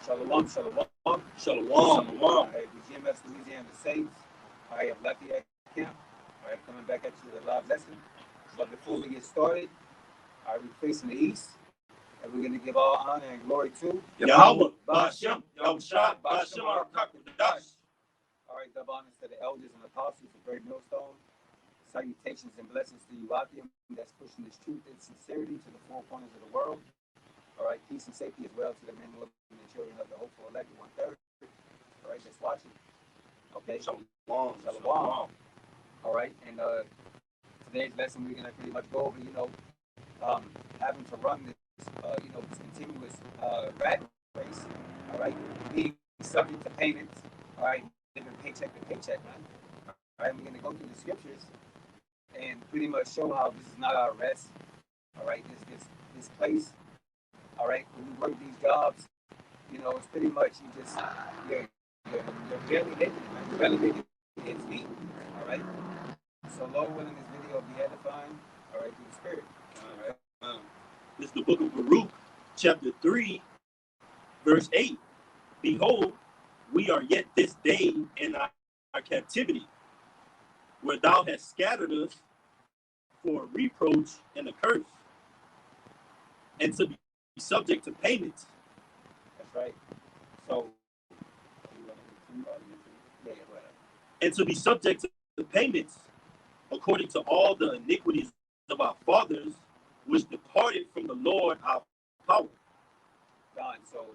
Shalom, shalom, Shalom. shalom. Hey, the GMS Louisiana Saints. I am Lafayette camp. All right, coming back at you with a live lesson. But before we get started, we're facing the east, and we're going to give all honor and glory to Yahweh, Ba'ashem, Yahushua, Ba'ashem, Arakakadash. All right, dub honors to the elders and apostles of Great Millstone. Salutations and blessings to you out there that's pushing this truth and sincerity to the four corners of the world. All right, peace and safety as well to the men, women, and children of the hopeful elected 1/3. All right, that's watching. Okay, Shalom. Shalom. All right, and today's lesson we're gonna pretty much go over, having to run this, this continuous rat race. All right, being subject to payments. All right, living paycheck to paycheck, man. All right, we're gonna go through the scriptures and pretty much show how this is not our rest. All right, this place. All right, when you work these jobs, it's pretty much you're barely making it, man. You're barely making ends meet. All right. So Lord willing, this video will be edifying. All right, through the Spirit. All right. This is the book of Baruch, chapter 3, verse 8. Behold, we are yet this day in our captivity, where thou hast scattered us for a reproach and a curse, and to be subject to payments. That's right. So, and to be subject to payments according to all the iniquities of our fathers, which departed from the Lord our power. God, so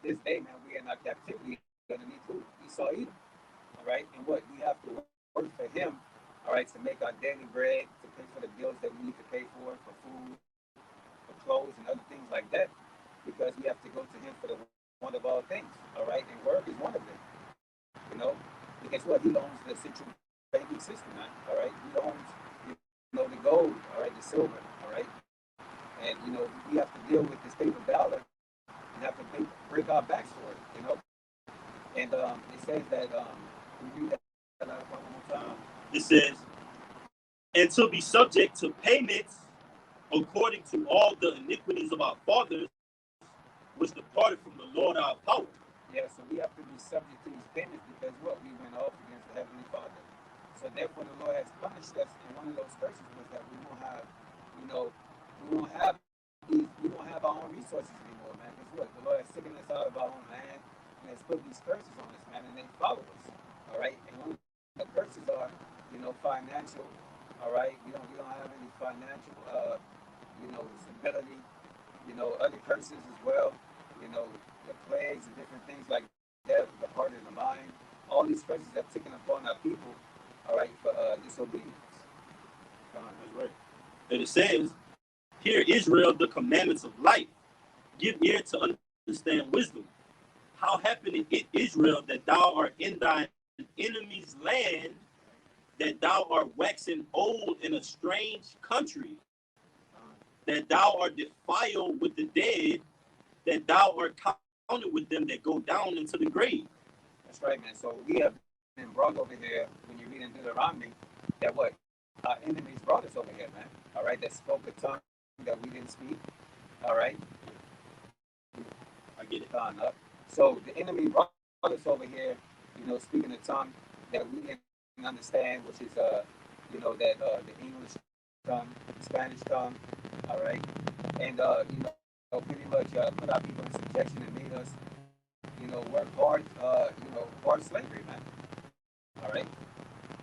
this day, man, we are in our captivity underneath who? Esau Edom. All right, and what we have to work for him. All right, to make our daily bread, to pay for the bills that we need to pay for food, for clothes, and other things like that, because we have to go to him for the one of all things. All right, and work is one of them. Because what he owns the central banking system, man. All right, he owns the gold, all right, the silver, all right, and we have to deal with this paper dollar and have to break our backs for it, and it says that we read that one more time. It says, and to be subject to payments according to all the iniquities of our fathers, which departed from the Lord our power. Yeah, so we have to be subject to these payments because what we went off against the Heavenly Father. So therefore, the Lord has punished us, and one of those curses was that we won't have, we won't have our own resources anymore, man. Because what the Lord has taken us out of our own land and has put these curses on us, man, and they follow us. All right, and one of the curses are, financial. All right, we don't have any financial, stability. Other curses as well. The plagues and different things like death, the heart and the mind. All these curses have taken upon our people, all right, for disobedience. That's right. And it says, hear Israel the commandments of life. Give ear to understand wisdom. How happeneth it, Israel, that thou art in thine enemy's land, that thou art waxing old in a strange country, that thou art defiled with the dead, that thou art counted with them that go down into the grave. That's right, man. So we have been brought over here, when you read in Deuteronomy, that what? Our enemies brought us over here, man. All right, that spoke a tongue that we didn't speak. All right. I get it. Up. So the enemy brought us over here, speaking a tongue that we didn't understand, which is, the English tongue, the Spanish tongue. All right. And, pretty much put our people in subjection and made us, work hard, hard slavery, man. All right.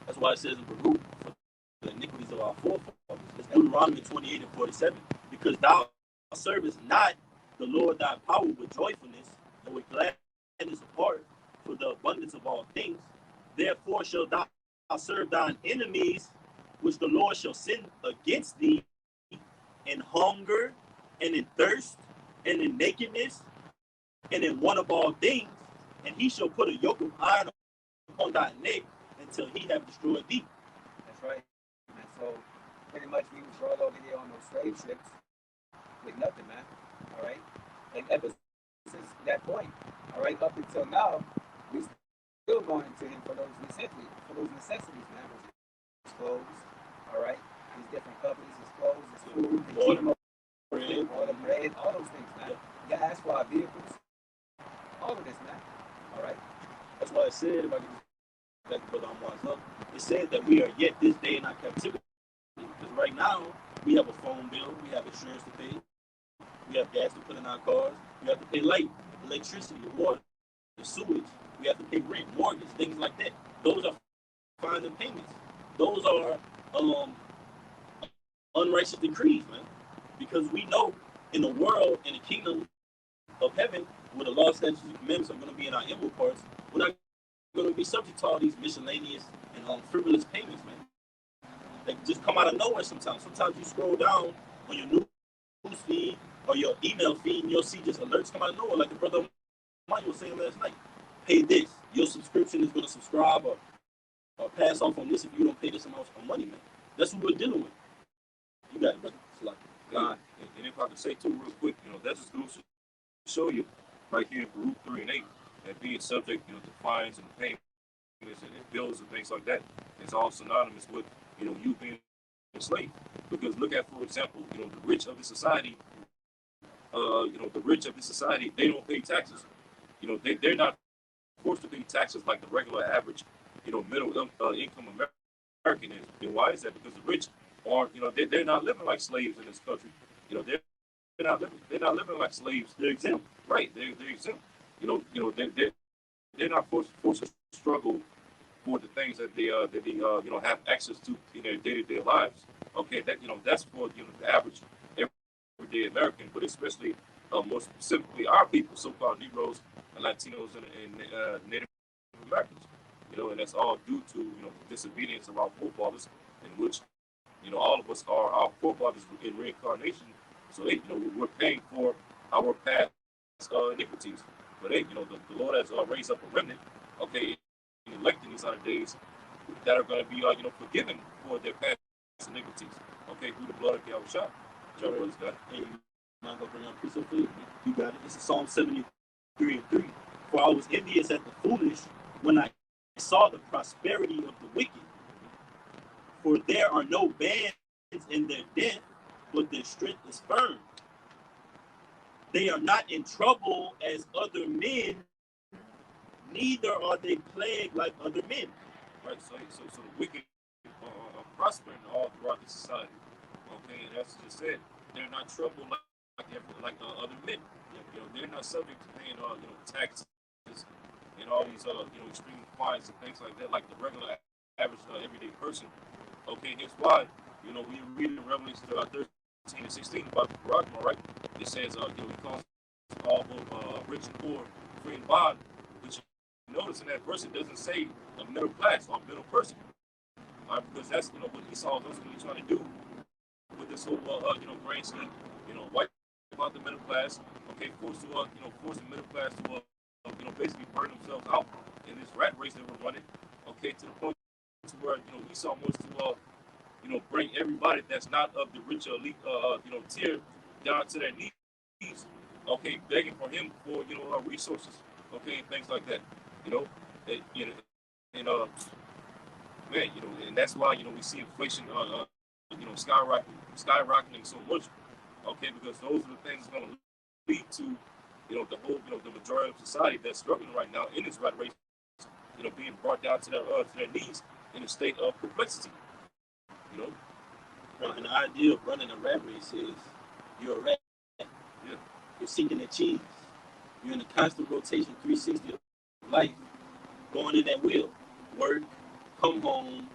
That's why it says in Baruch, for the iniquities of our forefathers. It's Deuteronomy 28 and 47. Because thou servest not the Lord thy power with joyfulness and with gladness of heart for the abundance of all things. Therefore shalt thou serve thine enemies, which the Lord shall send against thee in hunger and in thirst and in nakedness and in want of all things, and he shall put a yoke of iron upon thy neck until he have destroyed thee. That's right. And so pretty much we was brought over here on those slave ships with nothing, man. All right. And ever since that point, all right, up until now, we still going to him for those necessities, man. Clothes, all right, these different companies, his clothes, his food, they All keep the him up bread. all the bread, all those things, man. Yeah. Gas for our vehicles, all of this, man. All right. That's why it said, if I can just back to Brother Amar's up, it said that we are yet this day in our captivity. Because right now, we have a phone bill, we have insurance to pay, we have gas to put in our cars, we have to pay light, electricity, water, the sewage, we have to pay rent, mortgage, things like that. Those are fines and payments. Those are um, unrighteous decrees, man. Because we know in the world, in the kingdom of heaven, where the law, statutes, and commandments are going to be in our inward parts, we're not going to be subject to all these miscellaneous and frivolous payments, man. They just come out of nowhere sometimes. Sometimes you scroll down on your news feed or your email feed and you'll see just alerts come out of nowhere, like the brother Mike was saying last night. Pay this. Your subscription is going to subscribe or pass off on this if you don't pay this amount of money, man. That's what we're dealing with. You got it, brother. It's like, and if I could say too, real quick, that just goes to show you right here in Baruch 3 and 8 that being subject, to fines and payments and bills and things like that is all synonymous with, you being a slave. Because look at, for example, the rich of the society, they don't pay taxes. They're not forced to pay taxes like the regular average, middle income American is. And why is that? Because the rich are, they're not living like slaves in this country. They're not living like slaves. they're exempt. Right? They're exempt. They're not forced to struggle for the things that they have access to in their day-to-day lives. Okay, that's for the average everyday American, but especially more specifically our people, so-called Negroes, and Latinos, and Native Americans. And that's all due to the disobedience of our forefathers, in which all of us are our forefathers in reincarnation. So we're paying for our past iniquities. But the Lord has raised up a remnant, okay, electing these other days that are going to be forgiven for their past iniquities, okay, through the blood of Yahushua. John brothers got it. Hey, you not going to bring up peace or faith? You got it. This is Psalm 73 and 3. For I was envious at the foolish when I saw the prosperity of the wicked. For there are no bands in their death, but their strength is firm. They are not in trouble as other men, neither are they plagued like other men. Right, so the wicked are prospering all throughout the society. Okay, and as you just said, they're not troubled like other men. They're not subject to paying taxes and all these extreme fines and things like that, like the regular average everyday person. Okay, here's why. We read in Revelation 13 and 16 about the Barakah, right? It says he calls all both rich and poor, free and bond. Which you notice in that verse it doesn't say a middle class or middle person. Because that's what Esau is ultimately trying to do with this whole grand scheme. Wipe out the middle class. Okay, force the middle class to basically burn themselves out in this rat race that we're running. Okay, to the point to where Esau wants to bring everybody that's not of the rich elite tier down to their knees. Okay, begging for him for resources. Okay, and things like that. You know, and, you know, and man, and that's why we see inflation skyrocketing so much. Okay, because those are the things going to lead to the whole the majority of society that's struggling right now in this rat race, being brought down to their knees in a state of perplexity. You know, Right, and the idea of running a rat race is you're a rat. yeah, You're seeking the cheese. You're in a constant rotation 360 of life, going in that wheel. Work, come home,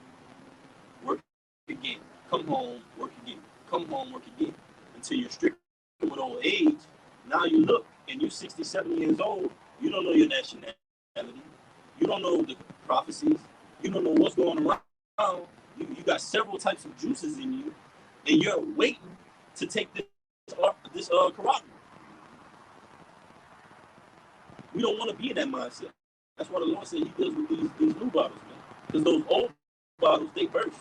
work again. Come home, work again. Come home, work again. Until you're stricken with old age. Now you look and you're 67 years old. You don't know your nationality. You don't know the prophecies. You don't know what's going around. You got several types of juices in you, and you're waiting to take this Quran. We don't want to be in that mindset. That's why the Lord said He deals with these new bottles, man. Because those old bottles, they burst.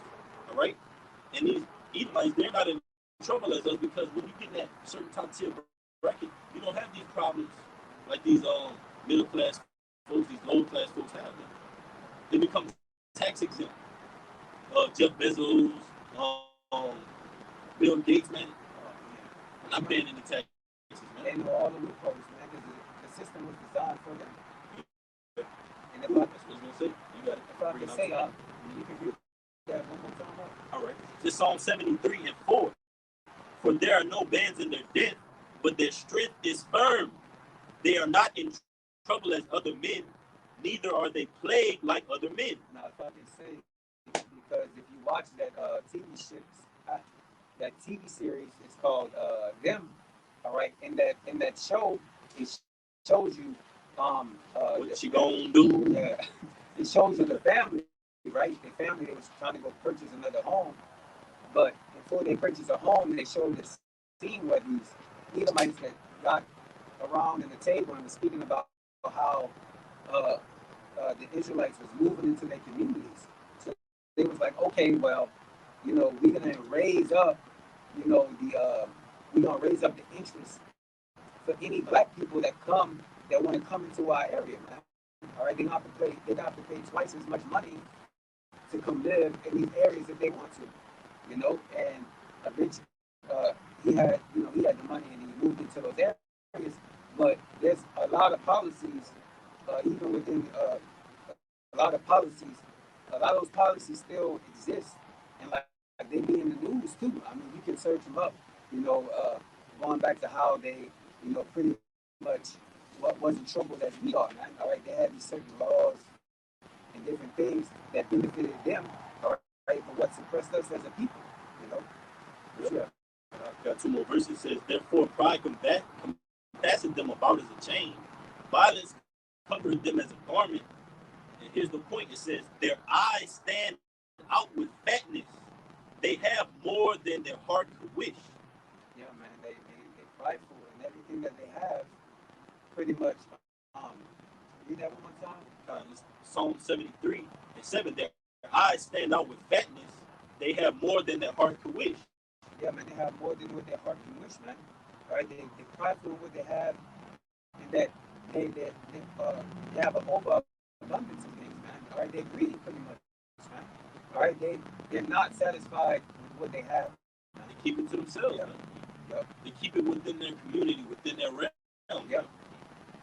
All right? And these Edomites, they're not in trouble as us because when you get in that certain top tier bracket, you don't have these problems like these middle class folks, these lower class folks have. Man. They become tax exempt. Jeff Bezos, Bill Gates, man. Yeah. I'm paying any taxes, They man. know all the loopholes, man, because the system was designed for them. And That's what I was gonna say. You got it. if I Bring could it out say, to me. you can read that one more time. All right. This Psalm 73 and 4. For there are no bands in their death, but their strength is firm. They are not in trouble as other men, neither are they plagued like other men. Now, if I can say, because if you watch that that TV series, it's called Them. All right, in that show, it shows you What you gonna do? yeah, it shows you the family, right? The family that was trying to go purchase another home, but before they purchase a home, they showed this scene where these Edomites that got around in the table and was speaking about how uh, the Israelites was moving into their communities. So they was like, okay, well, we're gonna raise up, we're gonna raise up the interest for any black people that want to come into our area, man. All right, they have to pay twice as much money to come live in these areas if they want to, And a rich, he had the money and he moved into those areas. But there's a lot of policies, even within a lot of policies, a lot of those policies still exist, and like they be in the news too. I mean, you can search them up. Going back to how they, pretty much what wasn't trouble as we are, man. All right, they had these certain laws and different things that benefited them, all right, but what suppressed us as a people, you know. Yep. Yeah. I got two more verses. It says, therefore pride compasseth them about as a chain. Violence covered them as a garment. And here's the point. It says, their eyes stand out with fatness. They have more than their heart could wish. Yeah, man, they prideful and everything that they have, pretty much. Um, Read that one more time. Psalm 73 and 7, their eyes stand out with fatness. They have more than their heart could wish. Yeah, man, they have more than what their heart can wish, man. All right, they prideful in what they have, and that they have an overabundance of things, man. All right, they greedy pretty much, man. All right, they're not satisfied with what they have. They keep it to themselves, man. Yep. They keep it within their community, within their realm. Yep.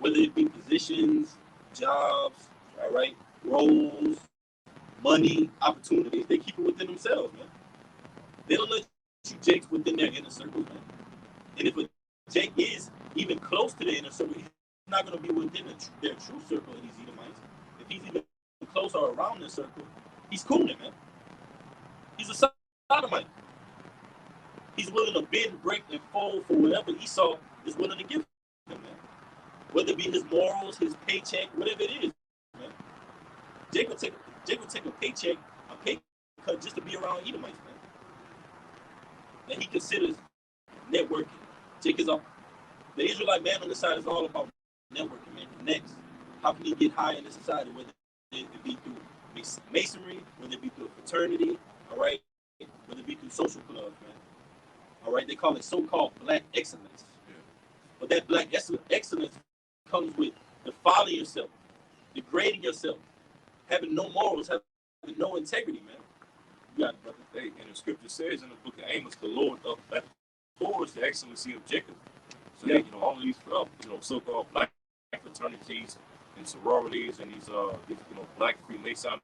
Whether it be positions, jobs, all right, roles, money, opportunities, they keep it within themselves, man. They don't let you jakes within their inner circle, man. And if a jake is even close to the inner circle, he's not going to be within their true circle of these Edomites. If he's even close or around their circle, he's cooling, man. He's a sodomite. He's willing to bend, break, and fold for whatever Esau is willing to give him, man. Whether it be his morals, his paycheck, whatever it is, man. Jake will take a paycheck, a pay cut just to be around Edomites, man. That he considers networking. Jake is all the Israelite man on the side is all about networking, man. Next, how can he get high in the society, whether it be through masonry, whether it be through a fraternity, all right, whether it be through social clubs, man. All right, they call it so-called black excellence. Yeah. But that black excellence comes with defiling yourself, degrading yourself, having no morals, having no integrity, man. You got it, brother. Hey, and the scripture says in the book of Amos, the Lord abhors the excellency of Jacob. So Yeah. that, all these, so-called black fraternities and sororities and these black Freemasonic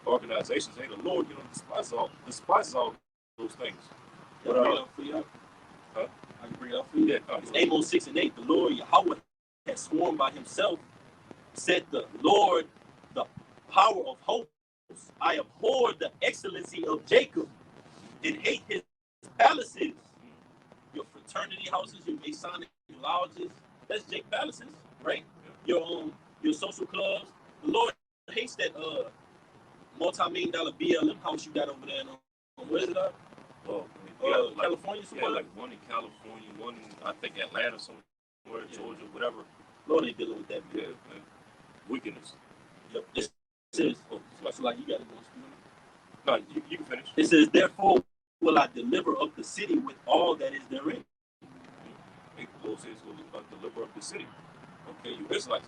organizations, hey, the Lord, despises all those things. But bring it up for you. Huh? I can bring it up for you. Yeah, It's Amos 6 and 8. The Lord Yahweh has sworn by himself, said the Lord, the power of hosts, I abhor the excellency of Jacob and hate his palaces. Your fraternity houses, your Masonic lodges, that's Jake palaces, right? Your social clubs. The Lord hates that multi-million-dollar BLM house you got over there. Where is it at? California, yeah, like one in California, one in, I think, Atlanta, somewhere, Georgia, whatever. Lord ain't dealing with that, man. Yeah, man. Wickedness. Yep. It says, so like you got to go. No, you can finish. It says, therefore will I deliver up the city with all that is therein. The Lord says, will deliver up the city. Okay, you Israelites,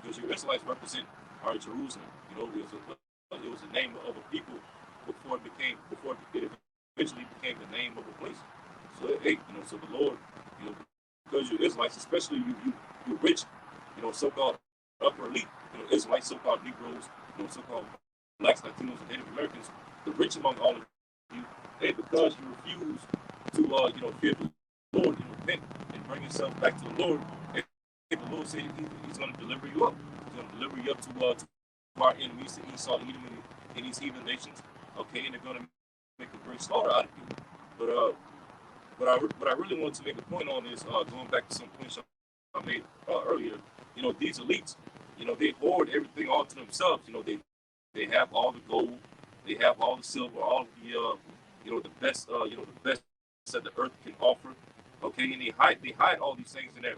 because you Israelites represent our Jerusalem. It was a name of a people before it eventually became the name name of a place. So hey, so the Lord, because you Israelites, especially you're rich, so-called upper elite, Israelites, so-called Negroes, so-called blacks, Latinos, and Native Americans, the rich among all of you, hey, because you refuse to, fear the Lord and repent and bring yourself back to the Lord, hey, the Lord said he's going to deliver you up. He's going to deliver you up to our enemies, to Esau, Edom, and these heathen nations, okay, and they're going to make a great slaughter out of you. But I really want to make a point on this, going back to some points I made earlier. These elites, they hoard everything all to themselves. They have all the gold, they have all the silver, all of the, the best, the best that the earth can offer. Okay, and they hide all these things in their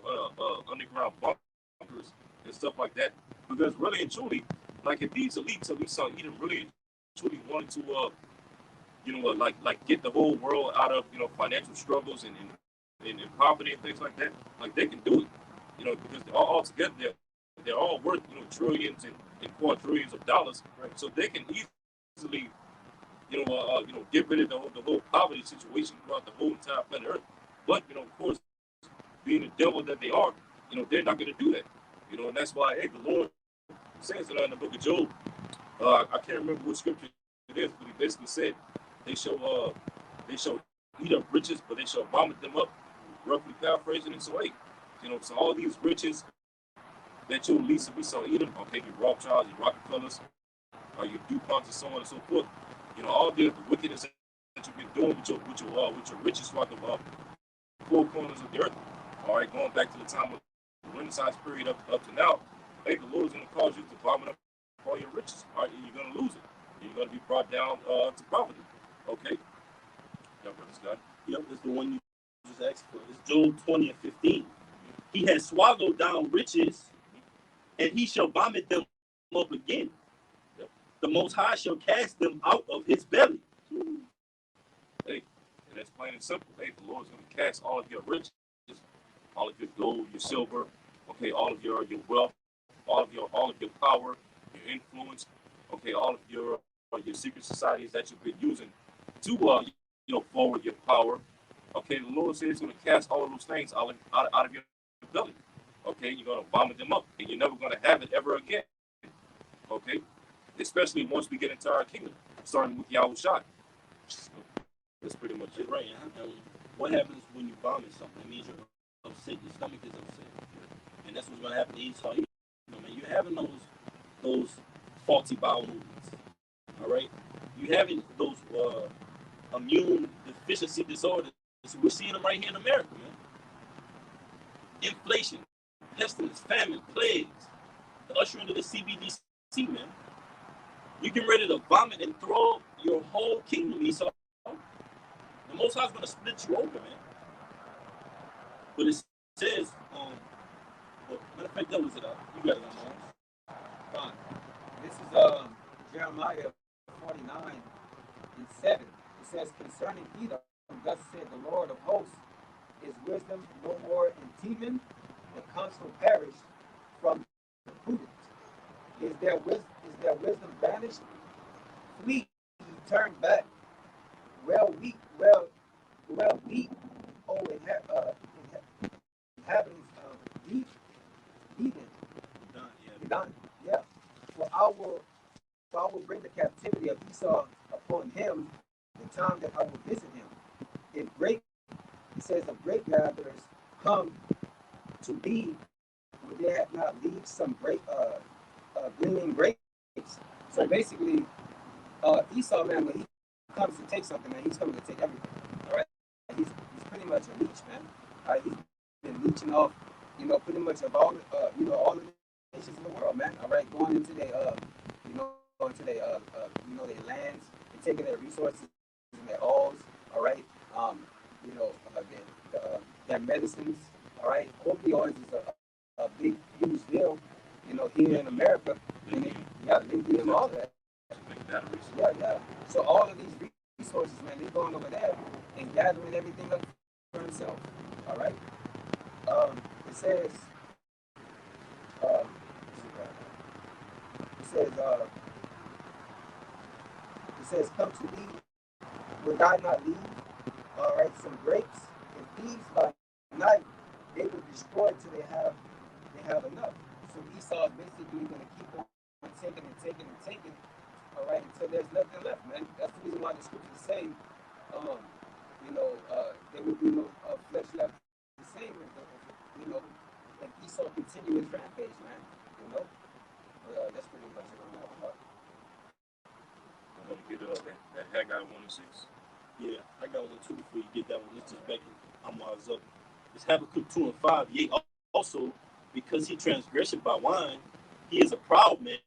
underground bunkers and stuff like that. Because really and truly, like if these elites of Esau Edom really and truly wanted to, like get the whole world out of financial struggles and poverty and things like that, like they can do it. Because they're all together, they're all worth trillions and quadrillions of dollars, right? So they can easily get rid of the whole poverty situation throughout the whole entire planet Earth. But of course, being the devil that they are, they're not going to do that. And that's why the Lord says it in the book of Job. I can't remember what scripture it is, but he basically said they shall eat up riches, but they shall vomit them up. Roughly paraphrasing it. So hey, so all these riches that your Lisa Esau Edom, okay, your Rothschilds, your Rockefellers, your DuPonts, and so on and so forth. All the wickedness that you've been doing with your riches throughout the four corners of the earth. All right, going back to the time of the Renaissance period up to now, hey, the Lord is going to cause you to vomit up all your riches. All right, and you're going to lose it. You're going to be brought down to poverty. Okay. Yeah, brother Scott. Yep, it's the one you just asked for. It's Job 20 and 15. He has swallowed down riches, and he shall vomit them up again. Yep. The Most High shall cast them out of his belly. Hey, and that's plain and simple. Hey, the Lord's going to cast all of your riches, all of your gold, your silver, okay, all of your wealth, all of your power, your influence, okay, all of your secret societies that you've been using to forward your power. Okay, the Lord says He's going to cast all of those things out of your belly. Okay, you're going to vomit them up, and you're never going to have it ever again. Okay, especially once we get into our kingdom, starting with Yahushua. That's pretty much it. Right. And what happens when you vomit something? It means you're upset. Your stomach is upset, and that's what's going to happen to Esau. You're having those faulty bowel movements. All right, you having those immune deficiency disorders. We're seeing them right here in America, man. Inflation, pestilence, famine, plagues, the usher into the CBDC, man. You get ready to vomit and throw your whole kingdom, Esau. The Most High is going to split you open, man. But it says, matter of fact, that was it. You got it on Fine. This is Jeremiah 49:7. It says, concerning Edom, thus said the Lord of hosts, is wisdom no more in Teman? The counsel perished from the prudent. Is their wisdom vanished? Flee, turn back. Well, weep, oh, inhabitants of Eden. Done. Yeah. For I will bring the captivity of Esau upon him, the time that I will visit him. It says, of grape gatherers come to be, would they have not leave some gleaming grapes? So basically, Esau, man, when he comes to take something, man, he's coming to take everything. All right, he's pretty much a leech, man. All right, he's been leeching off, pretty much of all all the nations in the world, man. All right, going into their their lands and taking their resources and their alls. All right, their medicines. All right, opioids is a big, huge deal. Here in America, lithium, all that. Yeah. So all of these resources, man, they're going over there and gathering everything up for himself. All right. It says, uh, it says, come to thee, would I not leave? all right, some grapes and thieves by night, they will destroy till they have enough. So Esau is basically going to keep on taking and taking and taking, all right, until there's nothing left, man. That's the reason why the scriptures say, um, there will be no flesh left to save, you know, and Esau continue his rampage, man. You know, that's pretty much it on that part. I'm gonna get that Haggai 1:6. Yeah, I got one too before you get that one. Let's just back I'm wise up. It's Habakkuk 2 and 5. Yea, also, because he transgressed by wine, he is a proud man,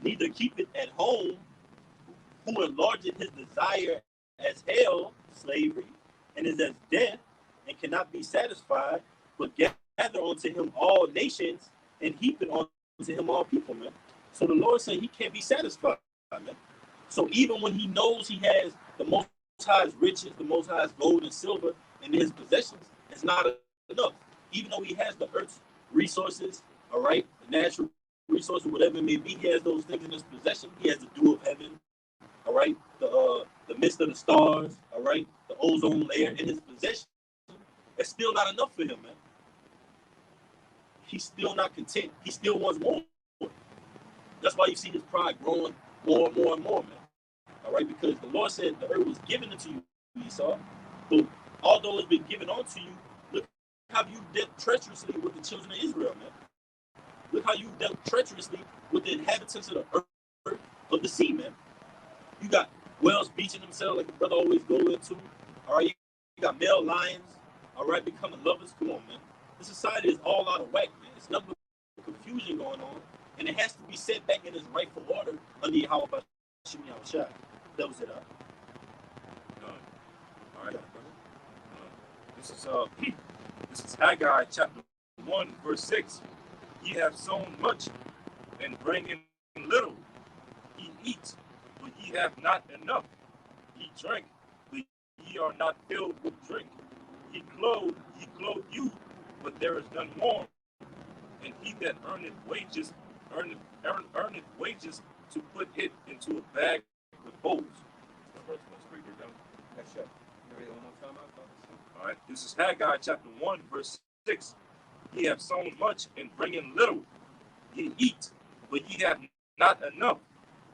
neither keep it at home, who enlargeth his desire as hell, slavery, and is as death, and cannot be satisfied, but gather unto him all nations, and heap it unto him all people, man. So the Lord said he can't be satisfied, man. So even when he knows he has the most highest riches, the most highest gold and silver in his possessions, it's not enough. Even though he has the earth's resources, all right, the natural resources, whatever it may be, he has those things in his possession. He has the dew of heaven, all right, the mist of the stars, all right, the ozone layer in his possession. It's still not enough for him, man. He's still not content. He still wants more. That's why you see his pride growing more and more and more, man. All right, because the Lord said the earth was given unto you, Esau. But although it's been given unto you, look how you dealt treacherously with the children of Israel, man. Look how you dealt treacherously with the inhabitants of the earth, of the sea, man. You got whales beaching themselves like the brother always go into. All right, you got male lions, all right, becoming lovers. Come on, man. The society is all out of whack, man. It's nothing but confusion going on, and it has to be set back in its rightful order under Yahweh Shimei Shai. That was it. All right. This is this is Haggai chapter 1 verse 6. Ye have sown much and bring in little. Ye eat, but ye have not enough. Ye drink, but ye are not filled with drink. Ye clothe you, but there is none warm. And he that earneth wages to put it into a bag with holes. That's it. You read it one more time, All right, this is Haggai chapter 1 verse 6. Ye have sown much and bring in little. Ye eat, but ye have not enough.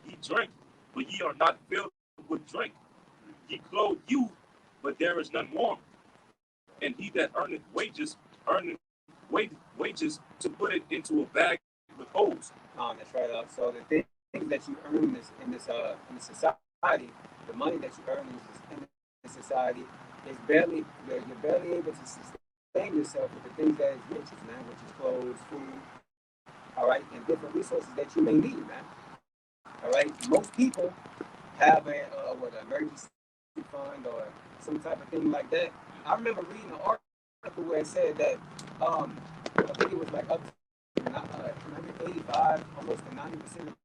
Ye drink, but ye are not filled with drink. Ye clothe you, but there is none warm. And he that earneth wages to put it into a bag with holes. That's right. So the things that you earn in this society, the money that you earn in this society, is barely you're barely able to sustain yourself with the things that is riches, man, which is clothes, food, all right, and different resources that you may need, man. All right. Most people have an emergency fund or some type of thing like that. I remember reading an article where it said that I think it was like up to 185, almost to 90% of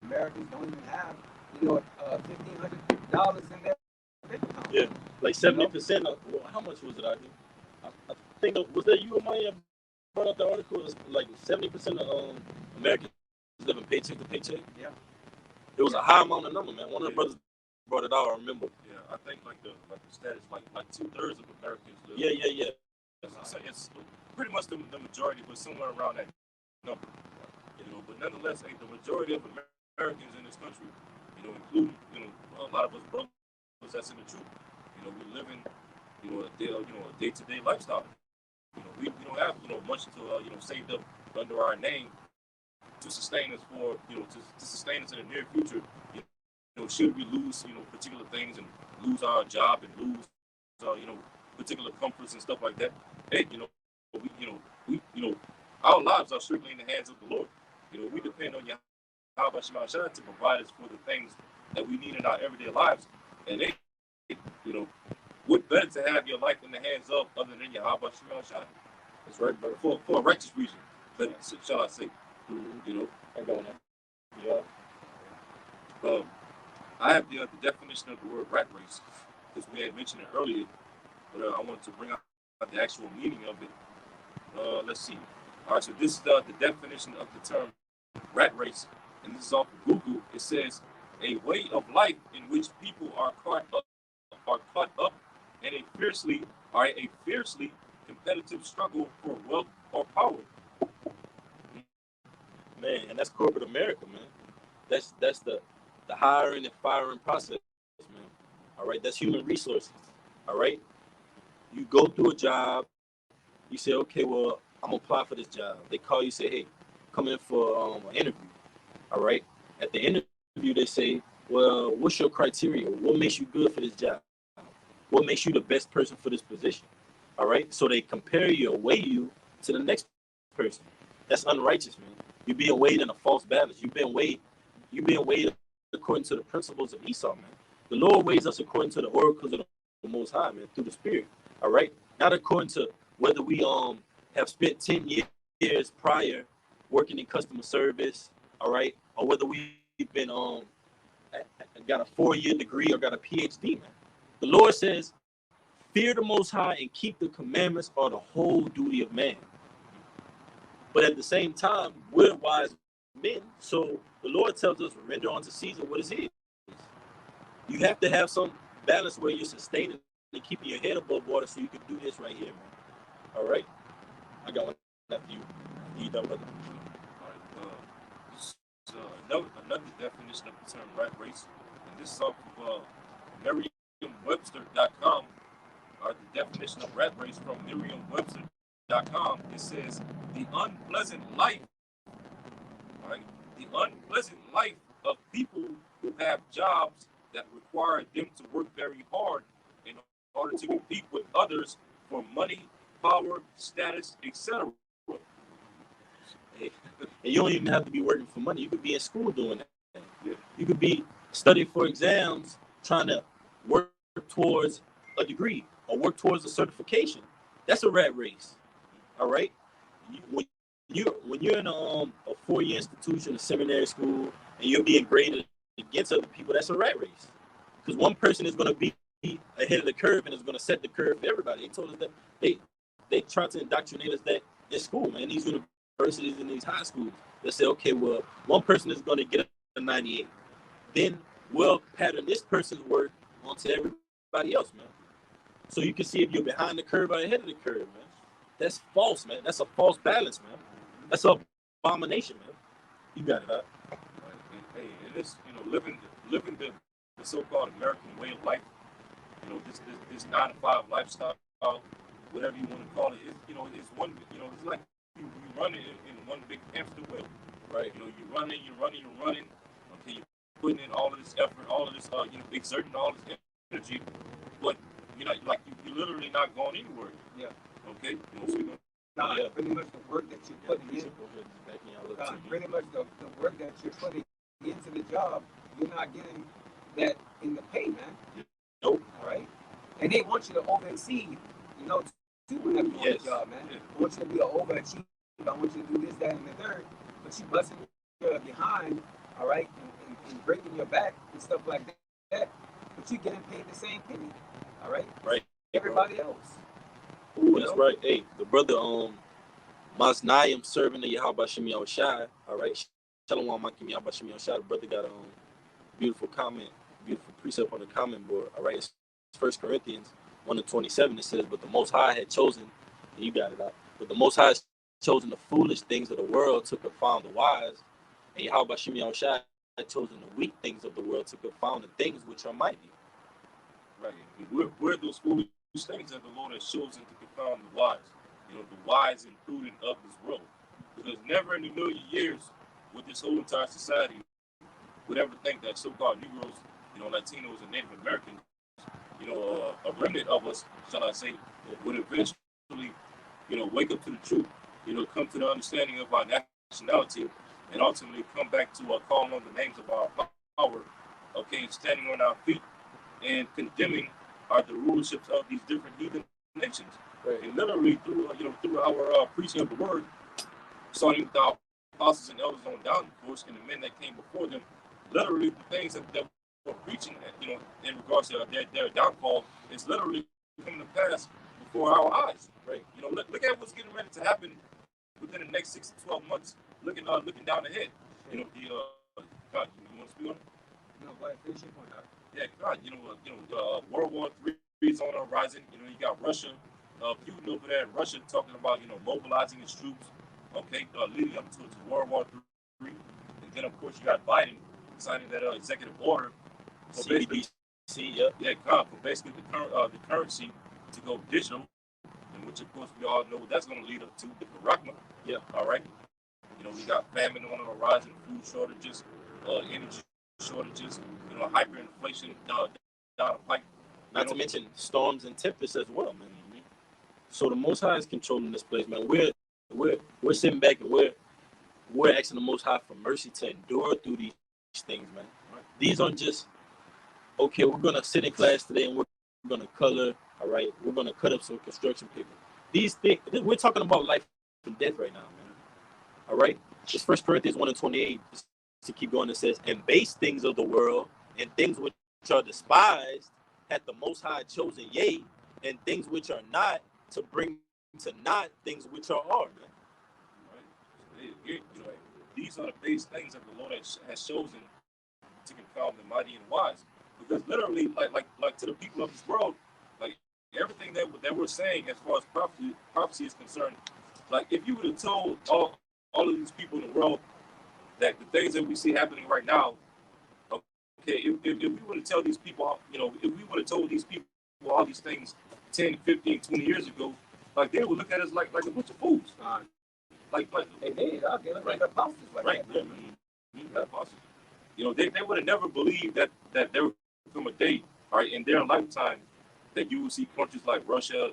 Americans don't even have, $1,500 in their bank account. Yeah, like 70% of, well, how much was it out here? I think, was that you or Maya brought up the article? It was like 70% of Americans living paycheck to paycheck. Yeah. It was a high amount of number, man. One of the brothers brought it out, I remember. Yeah, I think like the status like 2/3 of Americans live. Yeah. It's pretty much the majority, but somewhere around that number. But nonetheless, the majority of Americans in this country, including a lot of us brothers that's in the truth. We live in a day-to-day lifestyle. We don't have much to saved up under our name to sustain us for to sustain us in the near future. Should we lose particular things and lose our job and lose particular comforts and stuff like that? Hey, we our lives are strictly in the hands of the Lord. We depend on Yahweh Shema Shah to provide us for the things that we need in our everyday lives. And what better to have your life in the hands of other than Yahweh Shema Shah? That's right, brother. For a righteous reason, shall I say? I got one. Yeah. I have the definition of the word rat race, because we had mentioned it earlier, but I wanted to bring out the actual meaning of it. Let's see. All right, so this is the definition of the term rat race, and this is off of Google. It says a way of life in which people are caught a fiercely competitive struggle for wealth or power. Man, and that's corporate America, man. That's the hiring and firing process, man. All right, that's human resources. All right, you go through a job, you say, okay, well, I'm gonna apply for this job. They call you, say, hey, come in for an interview. All right, at the interview, they say, well, what's your criteria? What makes you good for this job? What makes you the best person for this position? All right, so they compare you or weigh you to the next person. That's unrighteous, man. You're being weighed in a false balance. You're being weighed according to the principles of Esau, man. The Lord weighs us according to the oracles of the Most High, man, through the Spirit. All right, not according to whether we have spent 10 years prior working in customer service, all right, or whether we've been got a 4-year degree or got a PhD, man. The Lord says, fear the Most High and keep the commandments are the whole duty of man. But at the same time, we're wise men. So the Lord tells us, render unto Caesar what is his. You have to have some balance where you're sustaining and keeping your head above water so you can do this right here, man. All right? I got one after you. You done, brother? All right, this is another definition of the term rat race, and this is off of Merriam-Webster.com. The definition of rat race from Merriam-Webster.com. It says the unpleasant life, right? The unpleasant life of people who have jobs that require them to work very hard in order to compete with others for money, power, status, etc. And you don't even have to be working for money. You could be in school doing that. Yeah. You could be studying for exams, trying to work towards a degree or work towards a certification. That's a rat race. All right. When you're in a 4-year institution, a seminary school, and you're being graded against other people, that's a rat race. Because one person is going to be ahead of the curve and is going to set the curve for everybody. They told us that they try to indoctrinate us that in school, man. These universities and these high schools, they say, okay, well, one person is going to get a 98. Then we'll pattern this person's work onto everybody else, man. So you can see if you're behind the curve or ahead of the curve, man. That's false, man. That's a false balance, man. That's an abomination, man. You got it, huh? Hey, it is, living the so-called American way of life. This 9 to 5 lifestyle, whatever you want to call it. It's one. It's like you run it in one big hamster wheel, right? You're running. Okay, you're putting in all of this effort, all of this, exerting all this energy, but you're literally not going anywhere. Yeah. Okay. Pretty much the work that you're putting in. Pretty much the work that you're putting into the job, you're not getting that in the pay, man. Nope. All right. And they want you to overexceed, too, when you're doing the job, man. Yeah. They want you to be an overachiever. I want you to do this, that, and the third. But you busting your behind, all right, and breaking your back and stuff like that. But you're getting paid the same penny, all right? Right. Everybody else. Ooh, that's right. Hey, the brother Masnayim serving the Yahweh Shem Yahushai. All right. Shalom Makim Yahweh Shem Yahushai. The brother got a beautiful comment, beautiful precept on the comment board. All right. It's 1 Corinthians 1:27. It says, but the Most High had chosen, and you got it out. But the Most High has chosen the foolish things of the world to confound the wise. And Yahweh Shem Yahushai had chosen the weak things of the world to confound the things which are mighty. Right. We're those foolish things that the Lord has chosen to confound the wise. The wise and prudent of this world. Because never in a million years would this whole entire society would ever think that so-called Negroes, Latinos and Native Americans, a remnant of us, shall I say, would eventually, wake up to the truth, come to the understanding of our nationality, and ultimately come back to calling on the names of our power, okay, standing on our feet and condemning the rulerships of these different heathen nations. Right. And literally through our preaching of the word, starting with our apostles and elders on down, of course, and the men that came before them, literally the things that were preaching, in regards to their downfall, is literally coming to pass before our eyes. Right. Look at what's getting ready to happen within the next 6 to 12 months. Looking down ahead. God, you want to speak on it? No, go ahead, finish your point, Doc. Yeah, God, World War III countries on the horizon. You know, you got Russia, Putin over there in Russia talking about, you know, mobilizing his troops, okay, leading up to World War III. And then, of course, you got Biden signing that executive order for CBDC, yeah. for basically the currency to go digital, in which, of course, we all know what that's going to lead up to, the Rahma. Yeah. All right. You know, we got famine on the horizon, food shortages, energy shortages, you know, hyperinflation down the pipe. Not to mention storms and tempests as well, man. So the Most High is controlling this place, man. We're sitting back and we're asking the Most High for mercy to endure through these things, man. These aren't just okay. We're gonna sit in class today and we're gonna color. All right, we're gonna cut up some construction paper. These things we're talking about life and death right now, man. All right, it's 1 Corinthians 1:28 to keep going. It says, "And base things of the world and things which are despised hath the Most High chosen, yea, and things which are not, to bring to naught things which are." Man. Right. You know, these are the base things that the Lord has chosen to confound the mighty and wise. Because literally, like to the people of this world, like everything that we're saying as far as prophecy is concerned, like if you would have told all of these people in the world that the things that we see happening right now, okay, if we would have told these people, you know, if we would have told these people all these things 10, 15, 20 years ago, like they would look at us like a bunch of fools. Like They did. I'll give it like apostles like right, that. apostles. You know, they would have never believed that there would come a day, all right, in their lifetime that you would see countries like Russia,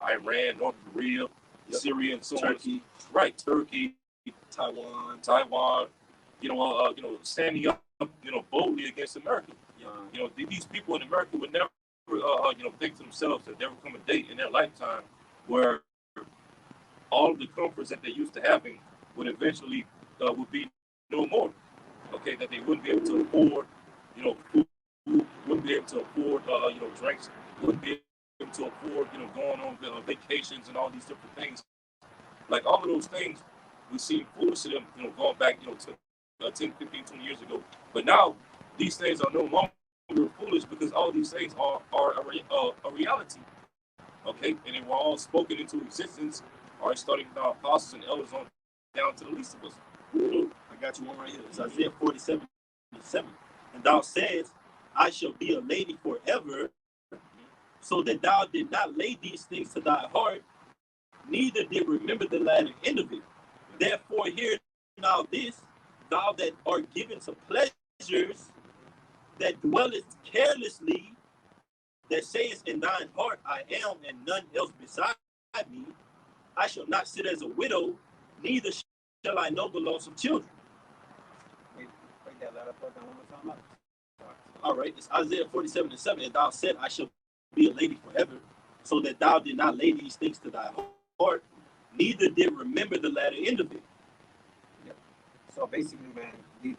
Iran, North Korea, Syria, and so Turkey. on. Right, Turkey, Taiwan. You know, standing up, you know, boldly against America. You know, these people in America would never, you know, think to themselves that there would come a day in their lifetime where all of the comforts that they used to having would eventually would be no more. Okay, that they wouldn't be able to afford, you know, food, wouldn't be able to afford, you know, drinks, wouldn't be able to afford, you know, going on vacations and all these different things. Like all of those things would seem foolish to them, you know, going back, you know, to 10, 15, 20 years ago. But now these things are no longer foolish because all these things are a reality. Okay, and they were all spoken into existence, or starting with our apostles and elders on down to the least of us. I got you one right here. It's Isaiah 47:7. And thou sayest, I shall be a lady forever, so that thou did not lay these things to thy heart, neither did remember the latter end of it. Therefore, hear now this, thou that art given to pleasures, that dwellest carelessly, that sayest in thine heart, I am, and none else beside me. I shall not sit as a widow, neither shall I know the loss of children. Wait that letter part down one more time. All right, it's Isaiah 47:7. And thou said, I shall be a lady forever, so that thou did not lay these things to thy heart, neither did remember the latter end of it. Yep. So basically, man, the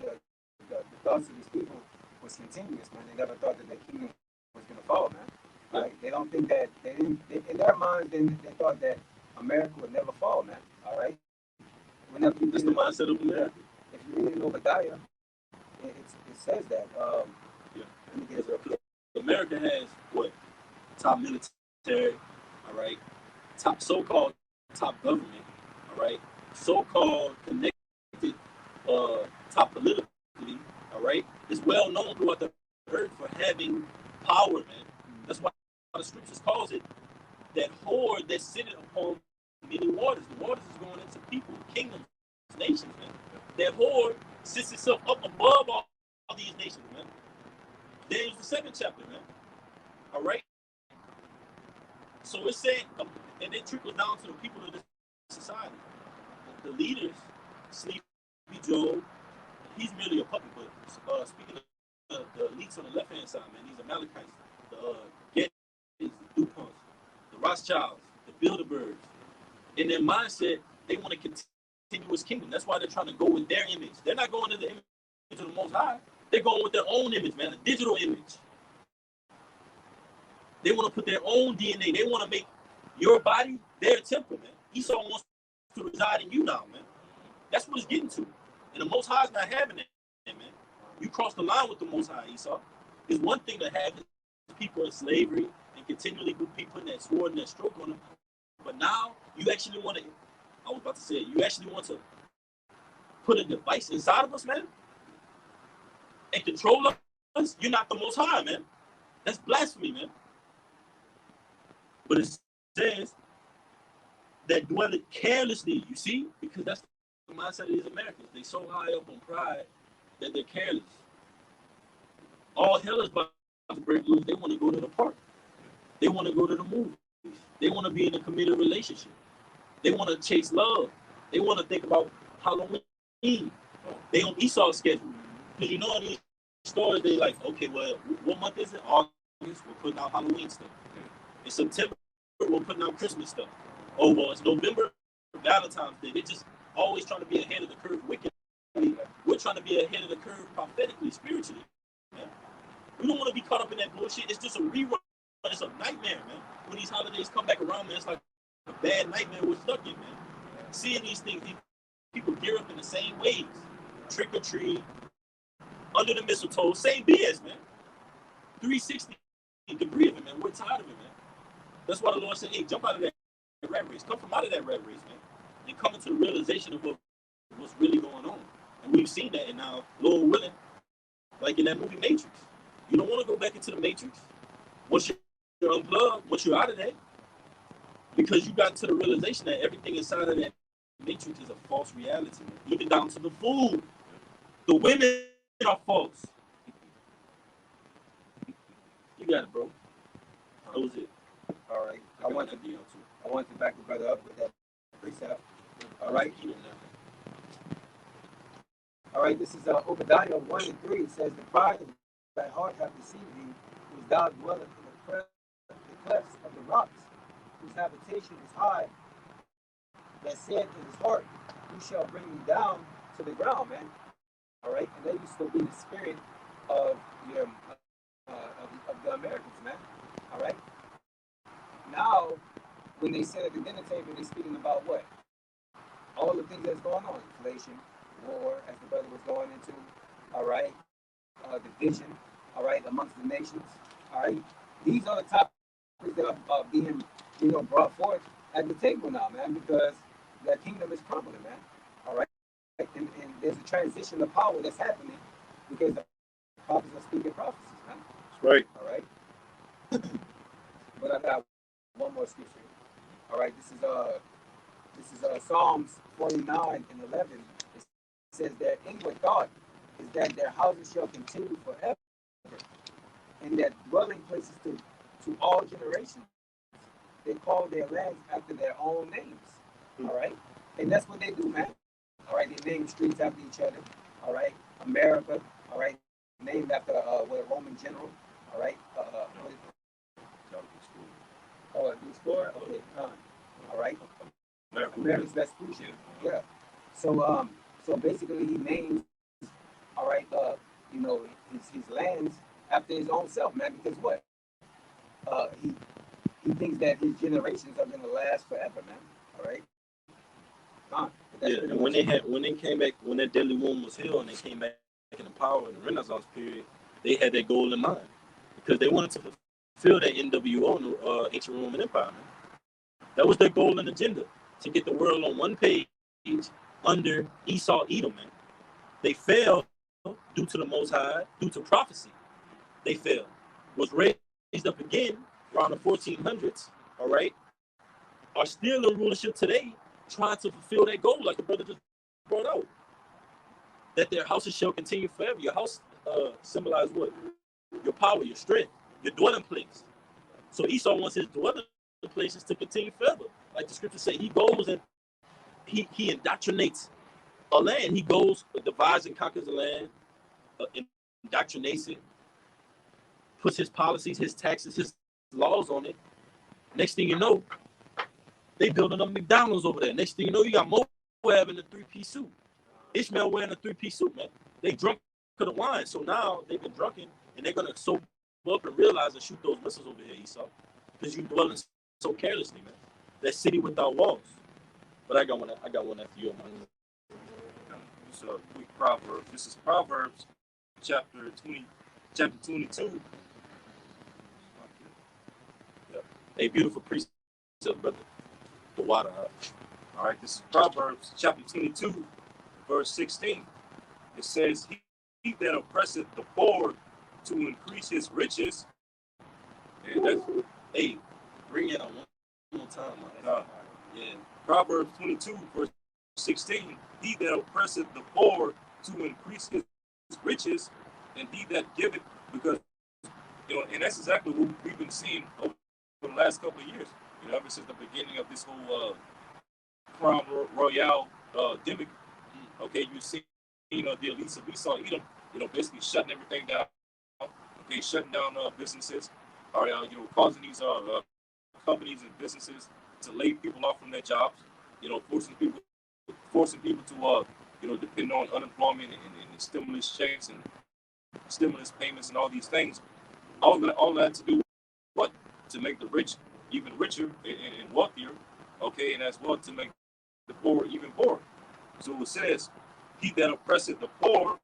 thoughts of these people was continuous, man. They never thought that the kingdom was going to fall, man. Like, they don't think that, in their minds, they thought that America would never fall, man. All right? Whenever you That's the mindset of America. If you read in Obadiah, it says that. Yeah. Let me get it real quick. America has what? Top military, all right? Top so-called top government, all right? So-called connected, top politically, all right? It's well known throughout the earth for having power, man. That's why the scriptures calls it that horde that sitteth upon many waters. The waters is going into people, kingdoms, nations, man. That horde sits itself up above all these nations, man. There's the 7th chapter, man. All right? So it's saying, and it trickles down to the people of this society. The leaders, Sleepy Joe, he's merely a puppet, but speaking of the elites on the left-hand side, man, these Amalekites, the Gettys, the DuPonts, the Rothschilds, the Bilderbergs, in their mindset, they want a continuous kingdom. That's why they're trying to go with their image. They're not going to the image of the Most High. They're going with their own image, man, a digital image. They want to put their own DNA. They want to make your body their temple, man. Esau wants to reside in you now, man. That's what it's getting to. And the Most High is not having it, man. You cross the line with the Most High, Esau. It's one thing to have people in slavery and and continually be putting that sword and that stroke on them. But now you actually want to, I was about to say, you actually want to put a device inside of us, man, and control us. You're not the Most High, man. That's blasphemy, man. But it says that dwell it carelessly, you see, because that's the mindset of these Americans. They so high up on pride that they're careless. All hell is about to break loose. They want to go to the park. They want to go to the movies. They want to be in a committed relationship. They want to chase love. They want to think about Halloween. They on Esau's schedule. Because you know in these stores, they like, okay, well, what month is it? August, we're putting out Halloween stuff. In September, we're putting out Christmas stuff. Oh, well, it's November, Valentine's Day. They're just always trying to be ahead of the curve wickedly. We're trying to be ahead of the curve prophetically, spiritually. Man. We don't want to be caught up in that bullshit. It's just a rerun. It's a nightmare, man. When these holidays come back around, man, it's like a bad nightmare we're stuck in, man. Seeing these things, people gear up in the same ways. Trick or treat, under the mistletoe, same BS, man. 360 degree of it, man. We're tired of it, man. That's why the Lord said, hey, jump out of that rat race. Come from out of that rat race, man. And come into the realization of what's really going on. And we've seen that, and now, Lord willing, like in that movie Matrix, you don't want to go back into the Matrix. Once you're unplugged, once you're out of that, because you got to the realization that everything inside of that Matrix is a false reality. Looking down to the food, the women are false. You got it, bro. That was it. All right. I want to back the brother up with that precept. All right. All right. This is Obadiah 1:3. It says, "The pride of thy heart hath deceived thee, whose thou dwellest in the clefts of the rocks, whose habitation is high, that said in his heart, who shall bring me down to the ground, man?" All right. And that used to be the spirit of your of the Americans, man. All right. Now, when they sit at the dinner table, they're speaking about what? All the things that's going on. Inflation, war, as the brother was going into, all right? Division, all right, amongst the nations, all right? These are the topics that are being, brought forth at the table now, man, because the kingdom is crumbling, man, all right? And there's a transition of power that's happening because the prophets are speaking prophecies, man. That's right. All right? But I got one more scripture. All right, this is Psalms 49:11. It says their inward thought is that their houses shall continue forever, and their dwelling places to all generations. They call their lands after their own names. All right, and that's what they do, man. All right, they name streets after each other. All right, America. All right, named after a Roman general. All right, the explorer. Okay, all right. America's best crucial. Yeah. So basically, he names, all right, his lands after his own self, man. Because what? He thinks that his generations are gonna last forever, man. All right. Yeah, and when they came back, when that deadly wound was healed, and they came back in the power in the Renaissance period, they had that goal in mind because they wanted to fulfill that NWO in the ancient Roman Empire, man. That was their goal and agenda, to get the world on one page under Esau Edom, man. They failed due to the Most High, due to prophecy. They failed. Was raised up again around the 1400s, all right? Are still in rulership today, trying to fulfill that goal, like the brother just brought out. That their houses shall continue forever. Your house symbolizes what? Your power, your strength, your dwelling place. So Esau wants his dwelling places to continue forever. Like the scriptures say, he goes and he indoctrinates a land. He goes, divides and conquers a land, indoctrinates it, puts his policies, his taxes, his laws on it. Next thing you know, they building up McDonald's over there. Next thing you know, you got Moab in a three-piece suit. Ishmael wearing a three-piece suit, man. They drunk to the wine. So now they've been drunken, and they're gonna sober up and realize and shoot those missiles over here, Esau, because you dwelling so carelessly, man. That city without walls. But I got one after you, man. It's a quick proverb. This is Proverbs chapter 22. A beautiful precept, brother. The water. All right, this is Proverbs chapter 22, verse 16. It says, he that oppresseth the poor to increase his riches. And that's, Hey, bring it on one more time, man. Yeah. Proverbs 22, verse 16. He that oppresseth the poor to increase his riches, and he that giveth, because, and that's exactly what we've been seeing over the last couple of years. Ever since the beginning of this whole Crown Royale gimmick. Okay, you see, the elites of Esau, Edom, basically shutting everything down. Okay, shutting down businesses, or causing these companies and businesses to lay people off from their jobs. Forcing people to depend on unemployment and stimulus checks and stimulus payments and all these things. All that to do what? To make the rich even richer and wealthier. Okay, and as well to make the poor even poorer. So it says, he that oppresseth the poor.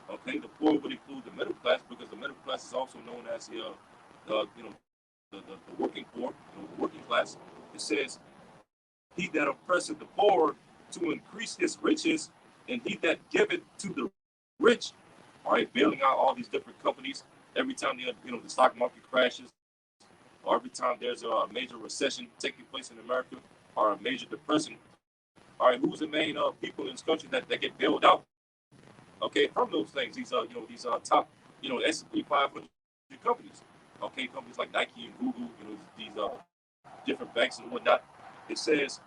Okay, the poor would include the middle class, because the middle class is also known as the working poor, the working class. It says, he that oppresseth the poor to increase his riches, and he that giveth to the rich. All right, bailing out all these different companies every time the stock market crashes, or every time there's a major recession taking place in America, or a major depression. All right, who's the main people in this country that get bailed out? Okay, from those things, these top S&P 500 companies. Okay, companies like Nike and Google, these different banks and whatnot. It says,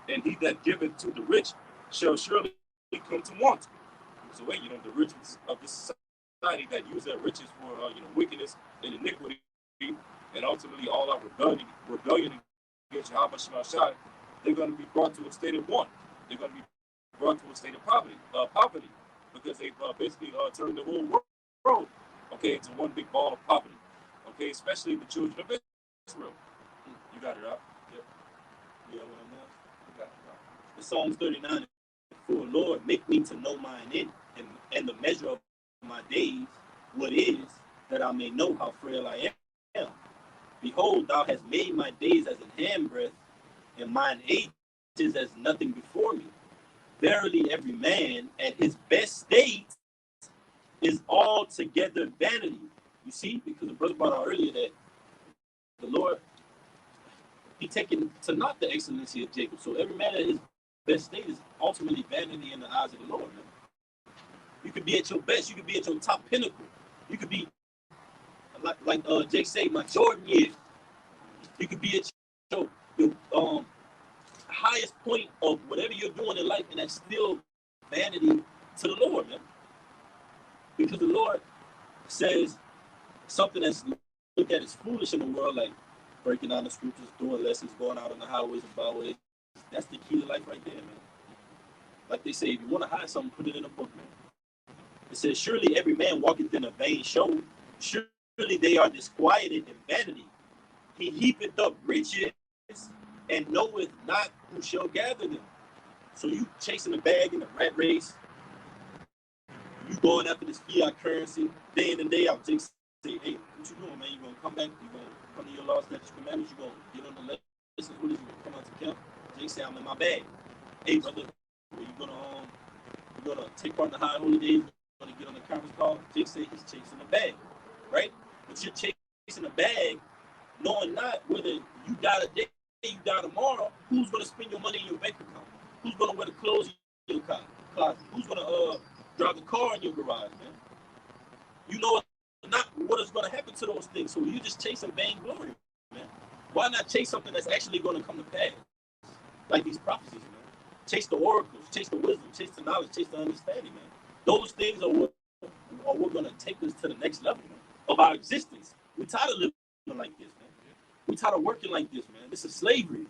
and he that giveth to the rich shall surely come to want. So wait, the rich of this society that use their riches for wickedness and iniquity, and ultimately all our rebellion against Yahweh Shemashai, they're going to be brought to a state of want. They're going to be brought to a state of poverty, because they've basically turned the whole world, okay, into one big ball of poverty. Okay, especially the children of Israel. You got it, right? Yep. Yeah, what I'm at. You got it, right. The Psalms 39, for Lord, make me to know mine end, and the measure of my days, what is, that I may know how frail I am. Behold, thou hast made my days as an handbreadth, and mine age is as nothing before me. Verily, every man at his best state is altogether vanity. You see, because the brother brought out earlier that the Lord, he taken to not the excellency of Jacob. So every man at his best state is ultimately vanity in the eyes of the Lord, man. You could be at your best. You could be at your top pinnacle. You could be, like Jake said, my Jordan years. You could be at your highest point of whatever you're doing in life, and that's still vanity to the Lord, man. Because the Lord says something that's looked at as foolish in the world, like breaking down the scriptures, doing lessons, going out on the highways and byways. That's the key to life right there, man. Like they say, if you want to hide something, put it in a book, man. It says, surely every man walketh in a vain show. Surely they are disquieted in vanity. He heapeth up riches and knoweth not who shall gather them. So you chasing a bag in a rat race. You going after this fiat currency day in and day out. Jake say, hey, what you doing, man? You gonna come back? You gonna come to your laws, statutes, commandments? You gonna get on the lessons? What is you gonna come out to camp? Jake say, I'm in my bag. Hey, brother, you gonna take part in the high holy days? You gonna get on the conference call? Jake say he's chasing a bag, right? But you're chasing a bag, knowing not whether you die today, you die tomorrow. Who's gonna spend your money in your bank account? Who's gonna wear the clothes in your closet? Who's gonna drive the car in your garage, man? You know not what is gonna happen to those things. So you just chasing vainglory, man. Why not chase something that's actually gonna come to pass? Like these prophecies, man. Chase the oracles, chase the wisdom, chase the knowledge, chase the understanding, man. Those things are what gonna take us to the next level, man, of our existence. We're tired of living like this, man. We're tired of working like this, man. This is slavery.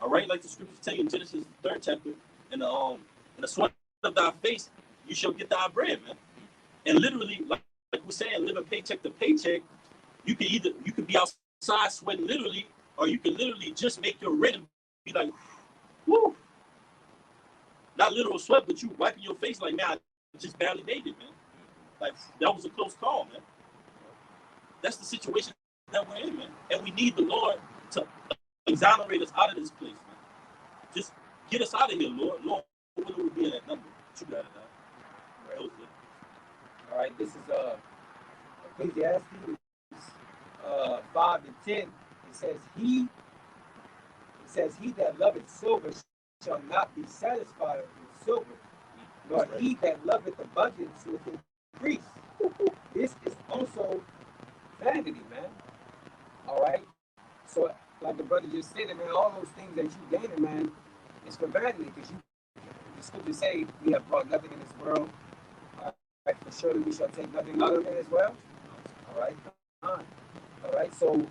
All right, like the scriptures tell you in Genesis 3rd chapter, in the sweat of thy face, you shall get thy bread, man. And literally, like we're saying, living paycheck to paycheck, you could be outside sweating literally, or you can literally just make your rent and be like, whoo. Not literal sweat, but you wiping your face like, man, I just barely made it, man. Like, that was a close call, man. That's the situation that we're in, man. And we need the Lord to exonerate us out of this place, man. Just get us out of here, Lord. Lord, what would be in that number? You got it now. Right. All right, this is Ecclesiastes 5:10. It says he that loveth silver shall not be satisfied with silver, nor he that loveth abundance with increase. This is also vanity, man. All right. So, like the brother just said, man, all those things that you gaining, man, it's for vanity, because the scriptures say we have brought nothing in this world. All right, for surely we shall take nothing out of it as well. All right. All right. So,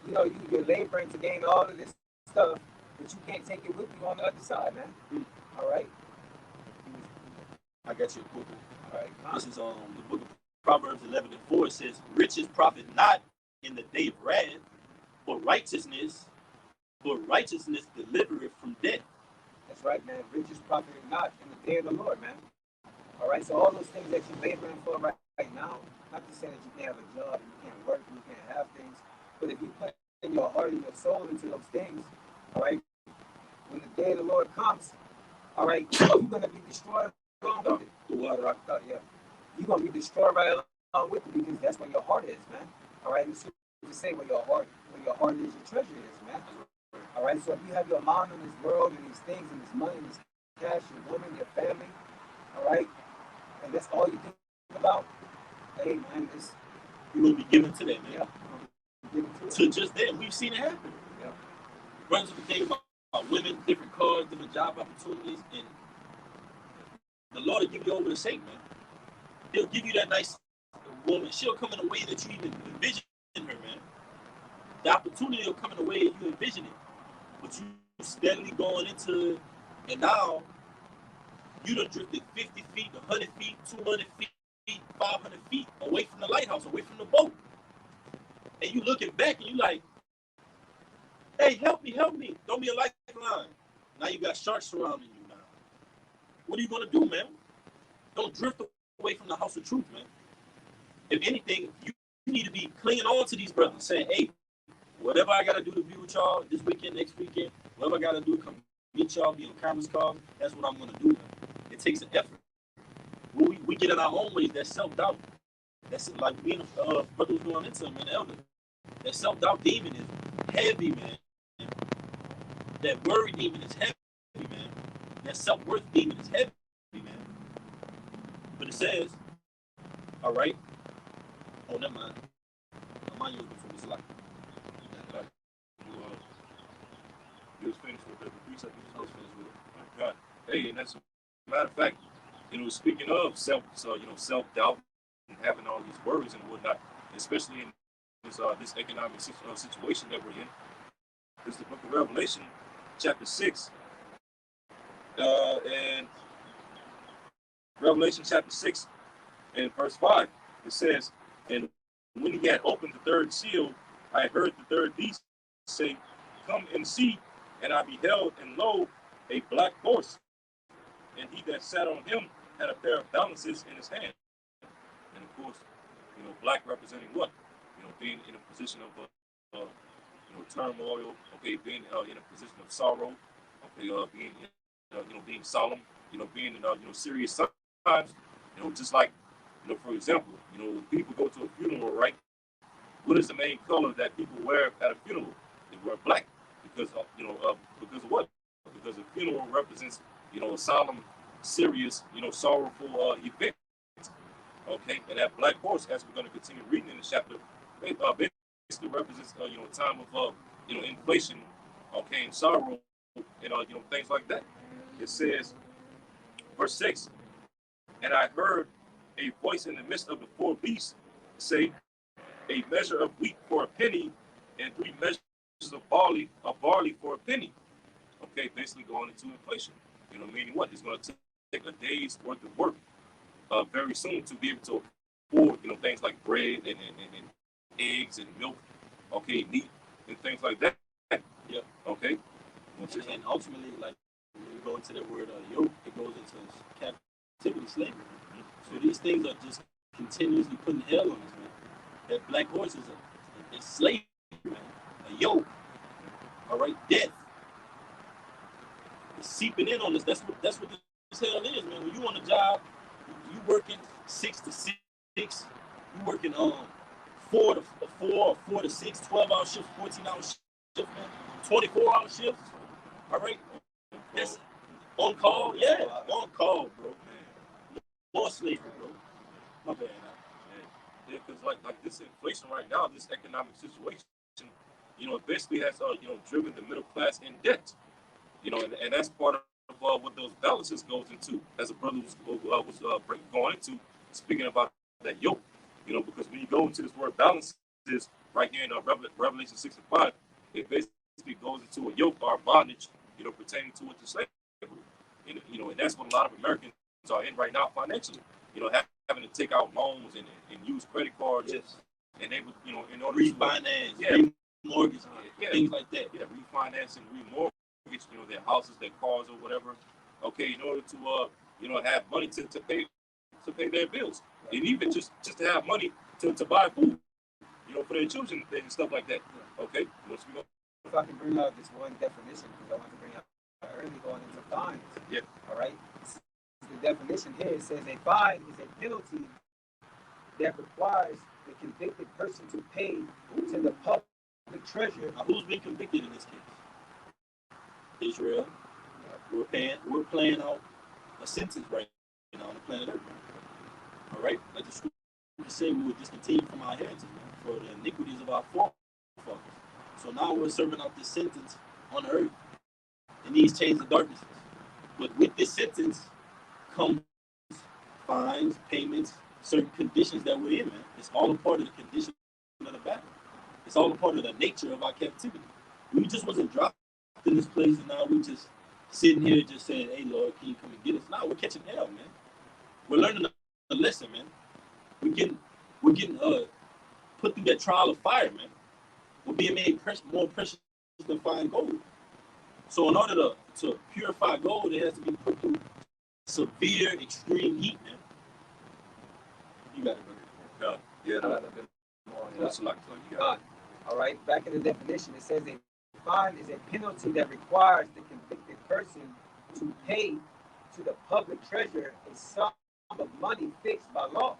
you're laboring to gain all of this stuff, but you can't take it with you on the other side, man. All right. I got you a book. All right. This is the book of Proverbs 11:4. It says, "Riches profit not in the day of wrath, but righteousness delivereth from death." That's right, man. Riches profit not in the day of the Lord, man. All right. So all those things that you're laboring for right now, not to say that you can't have a job, you can't work, you can't have things, but if you put in your heart and your soul into those things, all right, when the day of the Lord comes, all right, you're gonna be destroyed along with it. Yeah. You're gonna be destroyed right along with it, because that's where your heart is, man. All right. It's to say where your heart is, your treasure is, man. All right. So if you have your mind on this world and these things and this money and this cash, your woman, your family, all right, and that's all you think about, hey, man, You're gonna be given to that, man. Yeah. To just that, we've seen it happen. Yeah. Runs up the thing about women, different cars, different job opportunities, and the Lord will give you over to Satan, man. He'll give you that nice woman. She'll come in a way that you even envision her, man. The opportunity will come in a way that you envision it, but you steadily going into it, and now you done drifted 50 feet, 100 feet, 200 feet, 500 feet away from the lighthouse, away from the boat. And you looking back and you like, hey, help me, throw me a lifeline. Now you got sharks surrounding you now. What are you gonna do, man? Don't drift away from the house of truth, man. If anything, you need to be clinging on to these brothers, saying, hey, whatever I gotta do to be with y'all this weekend, next weekend, whatever I gotta do to come meet y'all, be on conference call, that's what I'm gonna do, man. It takes an effort. When we get in our own ways, that self-doubt. That's like being brother was going into, man, the elder. That self-doubt demon is heavy, man. That worry demon is heavy, man. That self-worth demon is heavy, man. But it says, all right, oh, never mind. My mind was before this life. You was finished with the 3 seconds. I was finished with it. My God. Hey, and that's a matter of fact, speaking of self-doubt and having all these worries and whatnot, especially in this economic situation that we're in, is the book of Revelation, chapter 6. And Revelation chapter 6 and verse 5, it says, "And when he had opened the third seal, I heard the third beast say, Come and see. And I beheld, and lo, a black horse. And he that sat on him had a pair of balances in his hand." And of course, black representing what? Being in a position of turmoil. Okay, being in a position of sorrow. Okay, being solemn. Being in serious times. Just like for example, when people go to a funeral, right? What is the main color that people wear at a funeral? They wear black because because of what? Because a funeral represents a solemn, serious, sorrowful event. Okay, and that black horse, as we're going to continue reading in the chapter, basically represents a time of inflation, okay, and sorrow, and things like that. It says, verse 6, "And I heard a voice in the midst of the four beasts say, A measure of wheat for a penny, and 3 measures of barley for a penny." Okay, basically going into inflation. Meaning what? It's going to take a day's worth of work very soon to be able to afford, things like bread and eggs and milk, okay, meat and things like that. Yeah. Okay. And ultimately, like when you go into the word yoke, it goes into captivity, slavery. So these things are just continuously putting hell on us, man. That black horse is slavery, man. A yoke. All right, death. It's seeping in on us. That's what this hell is, man. When you on a job, you working 6 to 6. You working 4 to 6, 12-hour shifts, 14-hour shifts, man. 24-hour shifts. All right, that's on call. Yeah, on call, bro. Man, more slavery, bro. My bad. Yeah, because like this inflation right now, this economic situation, it basically has driven the middle class in debt. And that's part of what those balances goes into, as a brother was going into, speaking about that yoke. Because when you go into this word balances right here in Revelation 6 and 5, it basically goes into a yoke or bondage, pertaining to into slavery. And that's what a lot of Americans are in right now financially. Having to take out loans and use credit cards, Yes. and able, in order Refinance, to remortgage, things like that. yeah, refinance and remortgage, their houses, their cars, or whatever. Okay, in order to have money to pay their bills, and even just to have money to buy food, for their children and stuff like that. Okay, once we go. If I can bring out this one definition, because I want to bring out early going into fines. Yeah. All right. The definition here, it says a fine is a penalty that requires the convicted person to pay to the public treasurer. Now, who's being convicted in this case? Israel. We're playing out a sentence right now on the planet Earth. All right, like the scripture say, we were discontinued from our heritage, man, for the iniquities of our forefathers. So now we're serving out this sentence on earth in these chains of darkness. But with this sentence comes fines, payments, certain conditions that we're in, man. It's all a part of the condition of the battle. It's all a part of the nature of our captivity. We just wasn't dropped in this place, and now we just sitting here just saying, "Hey, Lord, can you come and get us?" Now we're catching hell, man. We're learning a lesson, man. We're getting put through that trial of fire, man. We're being made more precious than fine gold. So in order to purify gold, it has to be put through severe, extreme heat, man. You got it, brother. Yeah, A little bit more on that's that. a lot. You got All right, back in the definition, it says a fine is a penalty that requires the convicted person to pay to the public treasurer a sum of money fixed by law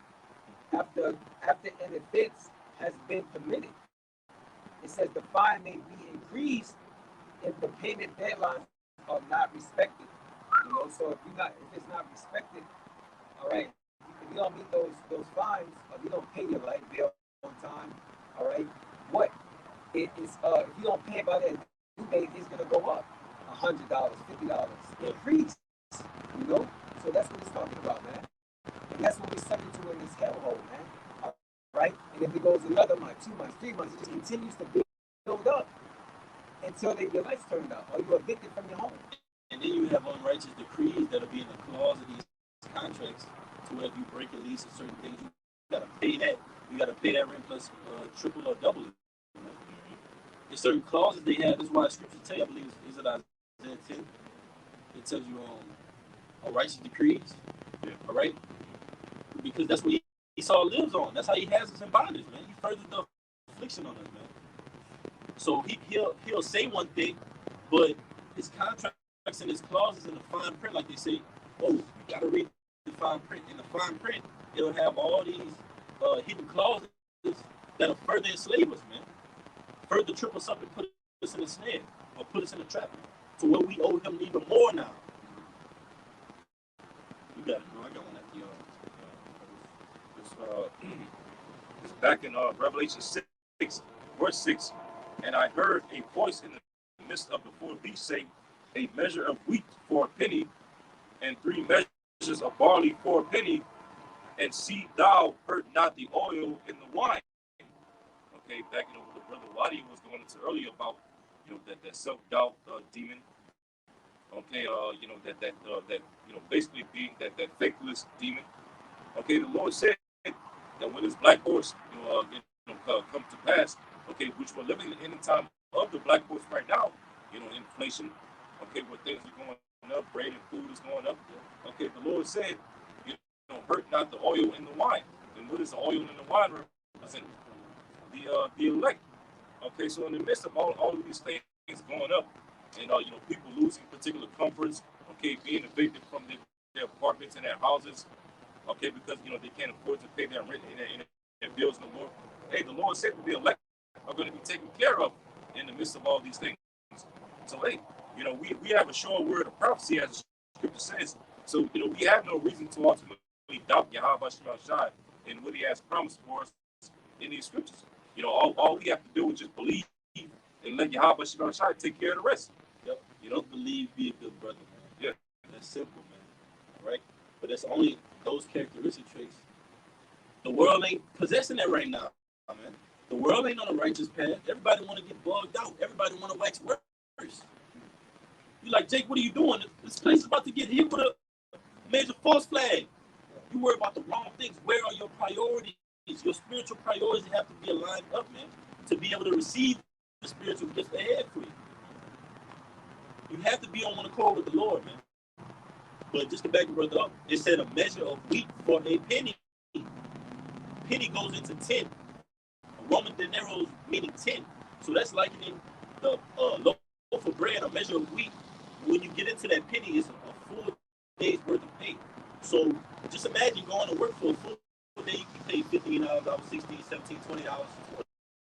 after an offense has been committed. It says the fine may be increased if the payment deadlines are not respected. So if it's not respected, all right, if you don't meet those fines or you don't pay your light bill on time, all right, what it is if you don't pay by that due date, it's gonna go up $100, $50, increase. So that's what it's talking about, man. And that's what we're subject to in this hellhole, man. All right, and if it goes another month, 2 months, 3 months, it just continues to build up until your lights turned out or you're evicted from your home. And then you have unrighteous decrees that'll be in the clause of these contracts to where if you break a lease or certain things, you gotta pay that. You gotta pay that rent plus triple or double it. There's certain clauses they have. That's why scripture tell you, I believe, is it Isaiah 10? It tells you unrighteous decrees. Yeah. All right? Because that's what Esau lives on. That's how he has us in bondage, man. He furthered the affliction on us, man. So he'll say one thing, but his contracts and his clauses in the fine print, like they say, you gotta read the fine print. In the fine print, it'll have all these hidden clauses that'll further enslave us, man. Further trip us up and put us in a snare or put us in a trap to where we owe him even more now. You got it, bro. I got one at the it's back in Revelation 6, verse 6, and I heard a voice in the midst of the four beasts say, a measure of wheat for a penny, and 3 measures of barley for a penny, and see thou hurt not the oil in the wine. Okay, back in what the brother Wadi was going into earlier about, that self-doubt demon. Okay, that basically being that faithless demon. Okay, the Lord said that when this black horse, come to pass, okay, which we're living in the time of the black horse right now, inflation, okay, where things are going up, bread and food is going up. Okay, the Lord said, hurt not the oil in the wine. And what is the oil in the wine represent? The elect. Okay, so in the midst of all of these things going up, and people losing particular comforts, okay, being evicted from their apartments and their houses, okay, because they can't afford to pay their rent and their bills no more. Hey, the Lord said that the elect are going to be taken care of in the midst of all these things. So hey, we have a sure word of prophecy, as the scripture says. So we have no reason to ultimately doubt Yahweh Shai and what He has promised for us in these scriptures. All we have to do is just believe and let Yahweh Shai take care of the rest. Yep. Just believe, be a good brother. Yeah. That's simple, man. Right? But that's only those characteristic traits. The world ain't possessing that right now, man. The world ain't on a righteous path. Everybody want to get bugged out. Everybody want to wax worse. You like, Jake, what are you doing? This place is about to get hit with a major false flag. You worry about the wrong things. Where are your priorities? Your spiritual priorities have to be aligned up, man, to be able to receive the spiritual gifts ahead for you. You have to be on one accord with the Lord, man. But just to back the brother up, it said a measure of wheat for a penny. Penny goes into 10. Roman dineros meaning 10. So that's likening the loaf of bread, a measure of wheat. When you get into that penny, it's a full day's worth of pay. So just imagine going to work for a full day. You can pay $15 an hour, $16, $17, $20,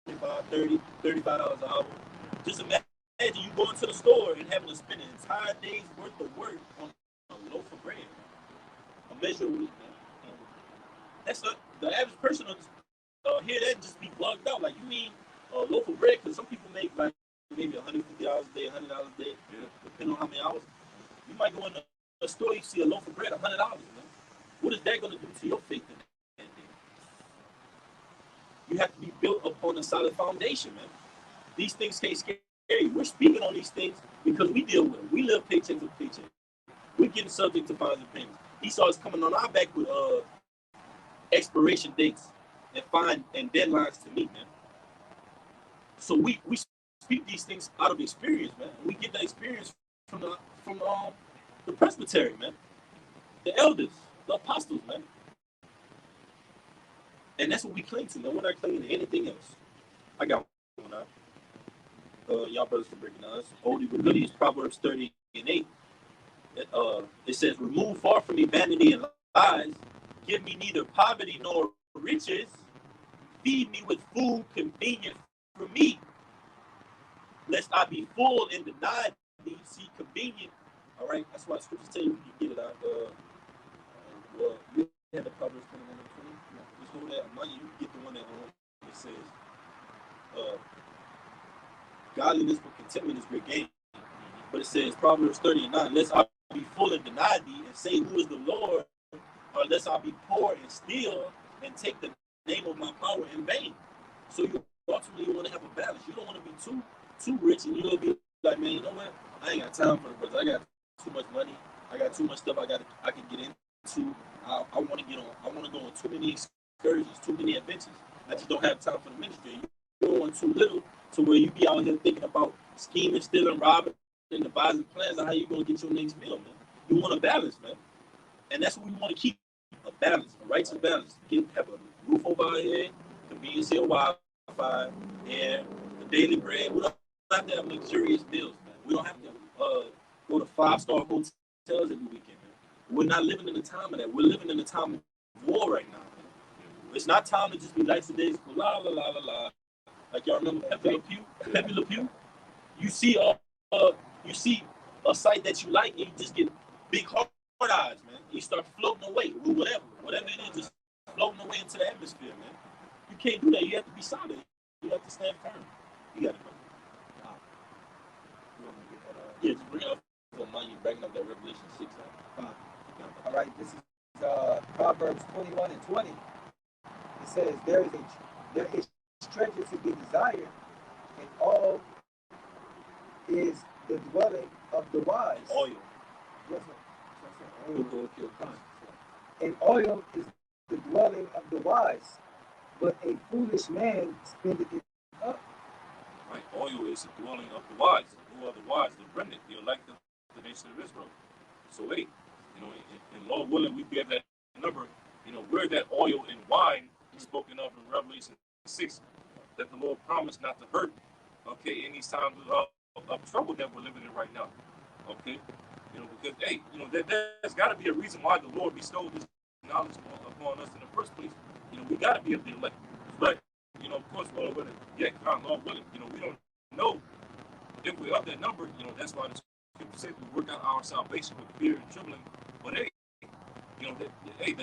$25, $30, $35 an hour. Just imagine you going to the store and having to spend an entire day's worth of work on a loaf of bread. A measure of wheat, man. That's the average person hear that and just be bugged out. Like, you mean a loaf of bread? Because some people make like maybe $150 a day, $100 a day, depending on how many hours. You might go in the store, you see a loaf of bread, $100. Man. What is that going to do to your faith in that day? You have to be built upon a solid foundation, man. These things can't scare you. We're speaking on these things because we deal with them. We live paycheck to paycheck. We're getting subject to fines and payments. Esau is coming on our back with expiration dates and fine and deadlines to meet, man. So we speak these things out of experience, man. We get that experience from the presbytery, man, the elders, the apostles, man. And that's what we cling to, man. We're not clinging to anything else. I got one now. Y'all brothers can recognize. Oldie but goodie is Proverbs 30:8. It says, remove far from me vanity and lies. Give me neither poverty nor riches. Feed me with food convenient for me, lest I be full and denied thee. See, convenient. All right, that's why scriptures tell you you get it out. Well, you have the Proverbs 21 and 20. Just go there. Money, you get the one that it says, godliness but contentment is great gain. But it says Proverbs 30:9, lest I be full and deny thee, and say, who is the Lord? Or lest I be poor and steal and take the name of my power in vain. So you ultimately want to have a balance. You don't want to be too rich, and you'll be like, man, you know what? I ain't got time for the brothers. I got too much money. I got too much stuff I can get into. I want to get on. I want to go on too many excursions, too many adventures. I just don't have time for the ministry. You're doing too little to where you be out here thinking about scheming, stealing, robbing, and devising plans on how you gonna get your next meal, man. You want a balance, man, and that's what we want to keep. A balance, a righteous balance. Have a roof over our head, convenience, Wi-Fi, air, the daily bread. We don't have to have luxurious meals, man. We don't have to go to 5-star hotels every weekend, man. We're not living in the time of that. We're living in the time of war right now, man. It's not time to just be nice days for la la la la la. Like y'all remember Pepe Le Pew? You see a site that you like, and you just get big hard eyes, man. You start floating away, whatever it is, just floating away into the atmosphere, man. You can't do that. You have to be solid. You have to stand firm. You got it, man. Yeah, just bring it up for money, bringing up that Revelation 6. All right, this is Proverbs 21 and 20. It says, there is treasure to be desired, and all is the dwelling of the wise. Oil. And oil is the dwelling of the wise, but a foolish man spendeth it up. Right, oil is the dwelling of the wise. Who are the wise? The remnant, the elect of the nation of Israel. So hey, and Lord willing, we get that number. Where that oil and wine is spoken of in Revelation 6, that the Lord promised not to hurt okay, in these times of trouble that we're living in right now. Okay, because hey, there's got to be a reason why the Lord bestowed this knowledge upon us in the first place. We got to be able to elect, but of course, Lord willing, yet God, Lord willing, we don't know if we're of that number. That's why the scripture says we work out our salvation with fear and trembling. But hey,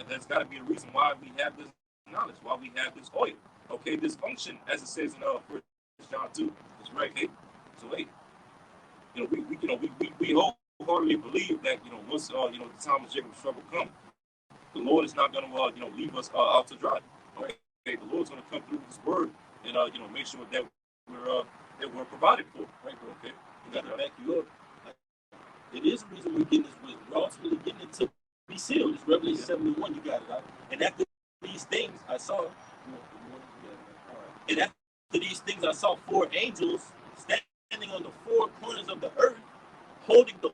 that's got to be a reason why we have this knowledge, why we have this oil. Okay, this function, as it says in 1 John 2, is right. Hey, so hey, we wholeheartedly believe that once the time of Jacob's trouble comes, the Lord is not going to leave us out to dry. Okay, the Lord's going to come through His word and make sure that we're provided for. Right, okay. You got to back you up. It is the reason we're getting this wisdom. We're ultimately getting it to be sealed. It's Revelation 71. You got it out. And after these things, I saw. And after these things, I saw four angels standing on the four corners of the earth, holding the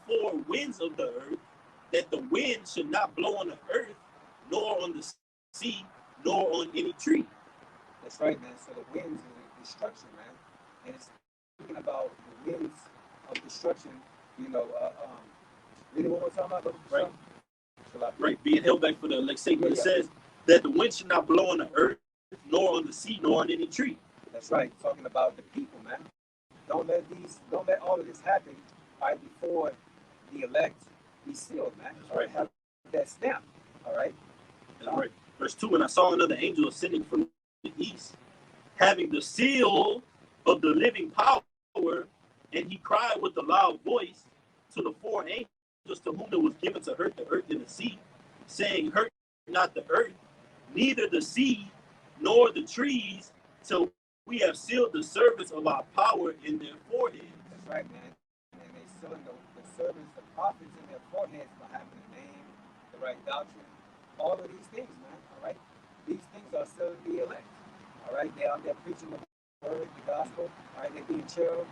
four winds of the earth, that the wind should not blow on the earth, nor on the sea, nor on any tree. That's right, man. So the winds is destruction, man. And it's speaking about the winds of destruction, really what we're talking about? Right. Right. Being held back for the elect sake. It says that the wind should not blow on the earth, nor on the sea, nor on any tree. That's right. Talking about the people, man. Don't let all of this happen right before the elect be sealed, man. All right. Have that stamp. All right. That's right. Verse 2, and I saw another angel ascending from the east, having the seal of the living power, and he cried with a loud voice to the four angels to whom it was given to hurt the earth and the sea, saying, hurt not the earth, neither the sea, nor the trees, till we have sealed the servants of our power in their foreheads. That's right, man. And they sealing the servants, the prophets in their foreheads by having the name, the right doctrine, all of these things, man. All right. These things are still the elect. All right. They're out there preaching the word, the gospel. All right. They're being charitable.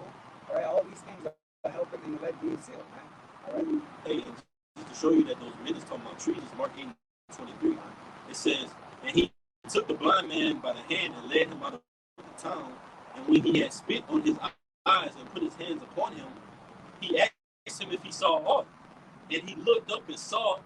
All right. All these things are helping the elect being sealed, man. All right. Hey, just to show you that those men is talking about trees, Mark 8:23. It says, and he took the blind man by the hand and led him out of the town. And when he had spit on his eyes and put his hands upon him, he asked him if he saw aught. And he looked up and saw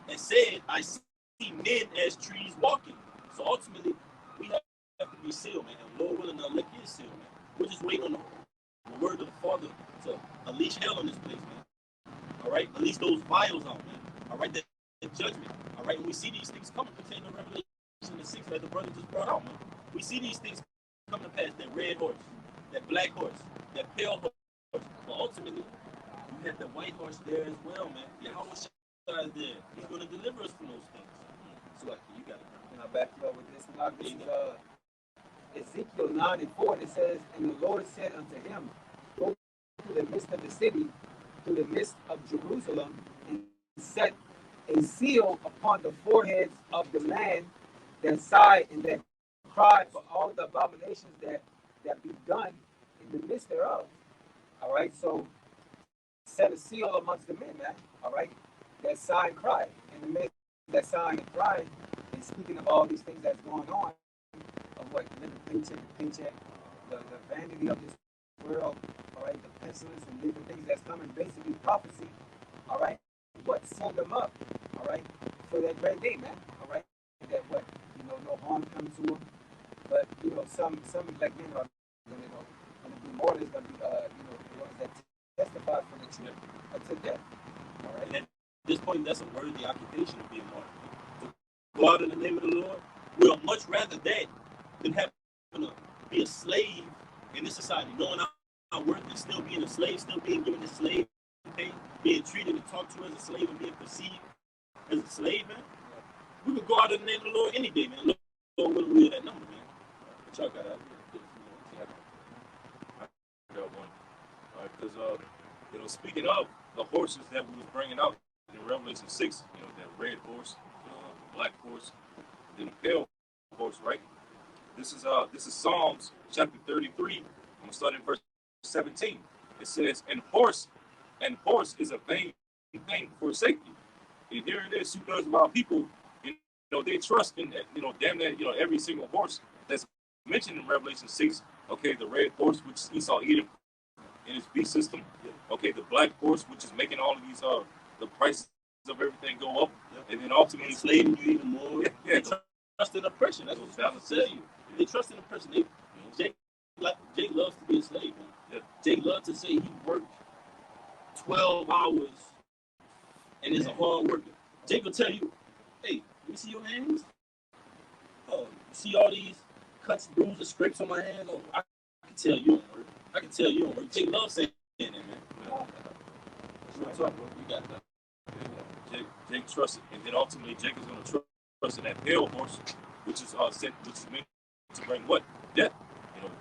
and said, I see men as trees walking. So ultimately, we have to be sealed, man. And Lord willing, the elect is sealed, man. We're just waiting on the word of the Father to unleash hell on this place, man. All right? Release those vials out, man. All right? The judgment. All right? And we see these things coming pertaining to Revelation the 6 that the brother just brought out, man. We see these things come to pass. That red horse, that black horse, that pale horse. But ultimately, you have the white horse there as well, man. Yahweh is there. He's going to deliver us from those things. So, you got it. And I'll back you up with this. This is Ezekiel 9:4. It says, and the Lord said unto him, go to the midst of the city, to the midst of Jerusalem, and set a seal upon the foreheads of the land that sigh and that cry for all the abominations that be done in the midst thereof. All right, so set a seal amongst the men, man. All right, that sigh and cry. In the midst of that sigh and cry, and speaking of all these things that's going on, of what living paycheck to paycheck, the vanity of this world, all right, the pestilence and different things that's coming, basically prophecy, all right, what sealed them up, all right, for that great day, man, all right, that what, no harm comes to them, but, some black men are, going to be more, there's going to be, the ones that testify for the truth until death, all right. And at this point, that's a worthy occupation of being martyred. To go out in the name of the Lord, we'll much rather that than having to be a slave in this society, knowing our worth and still being a slave, still being given a slave pay, being treated and talked to as a slave and being perceived as a slave, man. We could go out in the name of the Lord any day, man. Lord willing, we're that number, man. But y'all got out here. I got one. Because, speaking of the horses that we was bringing out in Revelation 6, that red horse, the black horse, then the pale horse, right? This is Psalms chapter 33. I'm gonna start in verse 17. It says, and horse is a vain thing for safety. And here it is, 2/3 of our people, they trust in that, damn that, every single horse that's mentioned in Revelation 6 Okay, the red horse, which Esau Edom in his beast system. Okay, the black horse, which is making all of these the prices of everything go up, and then ultimately enslaving you even more. Yeah, They trust in oppression. That's what I'm trying to tell you. They trust in oppression. Jake, Jake loves to be a slave. Man. yeah, Jake loves to say he worked 12 hours and is a hard worker. Jake will tell you, hey, let me see your hands. Oh, you see all these cuts, bruises, scrapes on my hands? Oh, I can tell you don't work. I can tell you don't work. Jake loves saying that, man. real talk, bro. You got that. Jake trusts it, and then ultimately Jake is going to trust in that pale horse, which is which is meant to bring what death,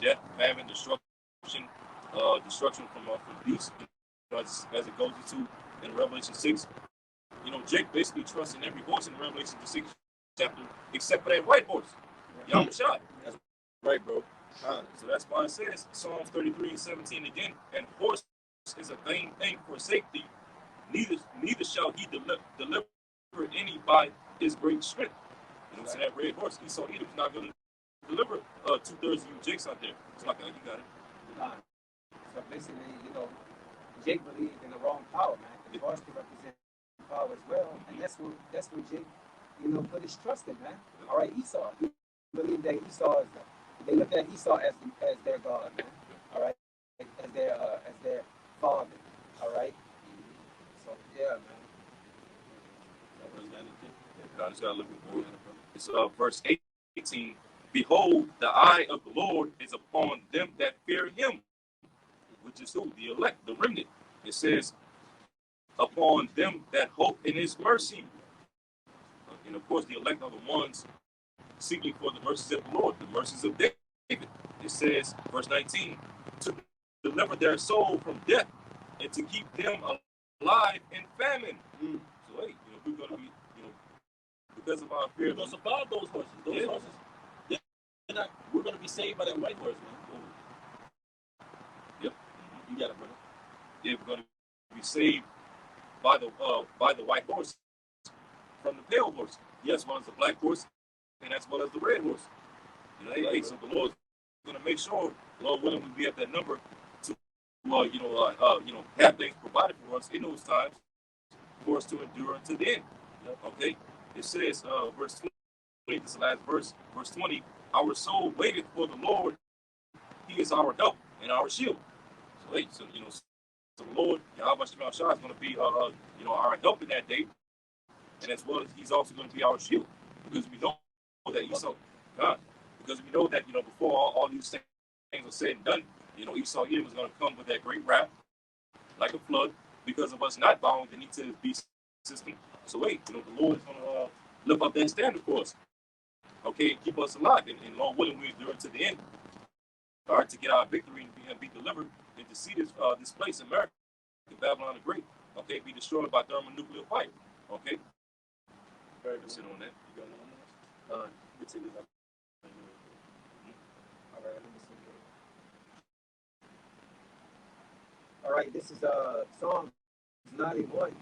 death, famine, destruction from beasts, as it goes into in Revelation 6. Jake basically trusts in every horse in Revelation 6 chapter except for that white horse, Yamashai. That's right, bro. So that's why it says Psalms 33:17 again, and horse is a vain thing for safety. Neither shall he deliver any by his great strength. So that red horse, Esau Edom, is not going to deliver 2/3 of you Jakes out there. It's like, you got it. So basically, Jake believed in the wrong power, man. The horse could represent power as well, and that's what Jake, put his trust in, man. All right, Esau. He believed that Esau is they looked at Esau as their God, man. All right, as their father. All right. So yeah, man. I just gotta look at it. It's verse 18. Behold, the eye of the Lord is upon them that fear him, which is who? The elect, the remnant. It says, upon them that hope in his mercy. And of course, the elect are the ones seeking for the mercies of the Lord, the mercies of David. It says, verse 19, to deliver their soul from death and to keep them alive in famine. So, hey, we're going to be, because of our fear. We're going to survive those horses. Those horses, we're going to be saved by that white horse, man. Yep. You got it, brother. Yeah, we're going to be saved by the white horse from the pale horse. Yes, as well as the black horse, and as well as the red horse. So the Lord's going to make sure, Lord willing, we be at that number to, have things provided for us in those times for us to endure unto the end. Okay, it says, verse 20, this is the last verse 20. Our soul waited for the Lord; He is our help and our shield. So, hey, so the Lord Yahweh Shema Shah is going to be, our help in that day, and as well as He's also going to be our shield, because we know that Esau, God, because we know that before all these things are said and done, Esau Edom is going to come with that great wrath, like a flood, because of us not bowing the knee to His beast system. So wait, the Lord is going to lift up that standard for us, okay, and keep us alive, and Lord willing, we endure to the end, all right, to get our victory and be delivered, and to see this place, America, Babylon the Great, okay, be destroyed by thermonuclear fire, okay. Very good. Sit on that. You got one more? You take this up. All right, let me see here. All right, this is Psalm 91,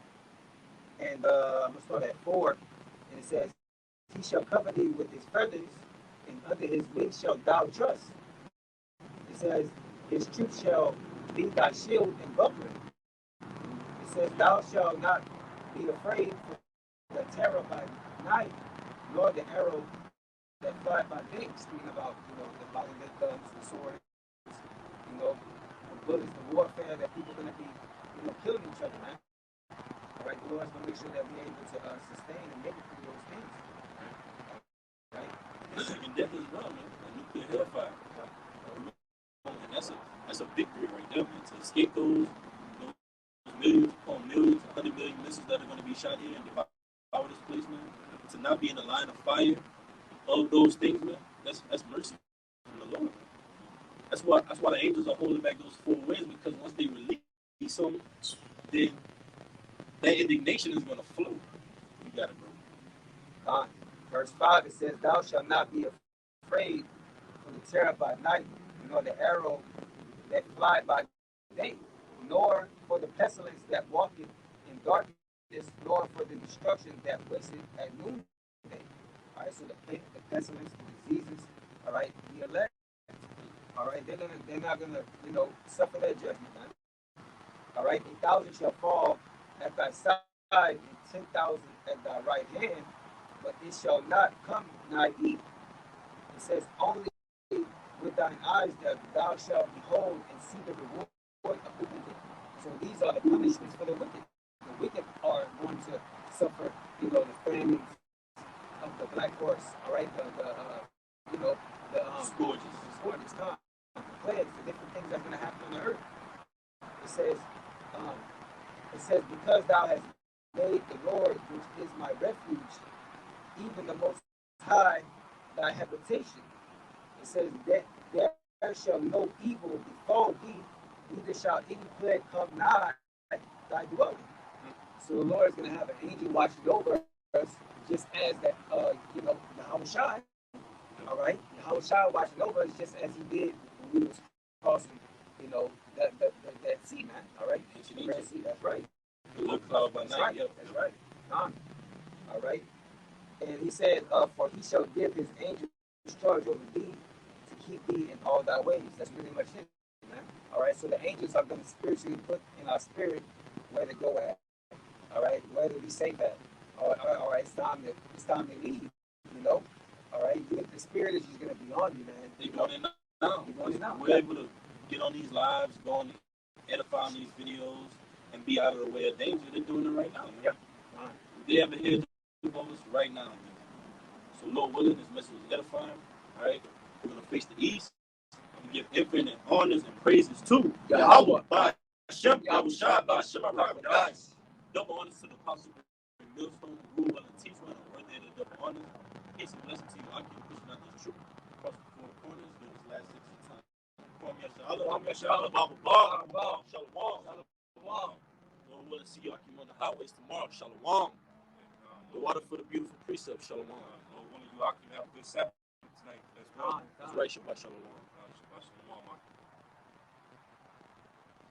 and I'm gonna start at 4, and it says, "He shall cover thee with his feathers, and under his wings shalt thou trust." It says, "His truth shall be thy shield and buckler." It says, "Thou shalt not be afraid for the terror by night, nor the arrow that fly by day." Speaking about, the body that guns, the swords, the bullets, the warfare that people are going to be, killing each other, man. All right, the Lord's going to make sure that we're able to sustain and make it through those things. Right? And death as well, man. A nuclear hellfire. And that's a victory right there, man. To escape those millions upon millions, 100 million missiles that are going to be shot here and devour this place, man. To not be in the line of fire of those things, man. That's mercy from the Lord. That's why the angels are holding back those 4 winds, because once they release them, then that indignation is going to flow. You got it, bro. Verse 5, it says, "Thou shalt not be afraid for the terror by night, nor the arrow that fly by day, nor for the pestilence that walketh in darkness, nor for the destruction that wasteth at noonday." All right, so the pestilence, the diseases, all right, the elect, All right, they're not gonna, suffer that judgment, man. All right, 1,000 shall fall at thy side, and 10,000 at thy right hand, but it shall not come nigh thee. It says, only with thine eyes that thou shalt behold and see the reward of the wicked. So these are the punishments for the wicked. The wicked are going to suffer, the famines of the black horse. All right, you know, Scourges. the scourges, time, the plagues, the different things that's going to happen on the earth. It says, um, because thou hast made the Lord, which is my refuge, even the Most High, thy habitation. It says that there shall no evil befall thee, neither shall any plague come nigh thy dwelling. So the Lord is going to have an angel watching over us, just as that, Yahweh Shai, all right? Yahweh Shai watching over us just as he did when we was crossing, that sea, man, all right? The Red Sea, that's right. The little cloud by That's night. right, Yep. that's right. All right? And he said, for he shall give his angels charge over thee to keep thee in all thy ways. That's pretty much it, man. All right, so the angels are going to spiritually put in our spirit where to go at. All right, where to be safe at. All right, it's time to leave. You know. All right, the spirit is just going to be on you, man. They doing it now. You're doing it now. We're able to get on these lives, go on, edify on these videos, and be out of the way of danger. They're doing it right now. Man. Yep. They have a head above us right now. Man. So Lord willing, this message is edifying. All right, we're gonna face the east. We give infinite honors and praises to Yahweh by Hashem, Yahweh Shai by Hashem, guys. Double honors to the apostle and millstone, rule and teach one, and worthy of the double honors. It's a blessing to you. I keep pushing out this truth across the four corners during this last 6 times. Shalom. Lord willing, see y'all on the highways tomorrow. Shalom. The water for the beautiful precept. Shalom. Lord, one of you, I can have a good Sabbath tonight. That's right. That's right. Shabbat shalom. Shabbat shalom.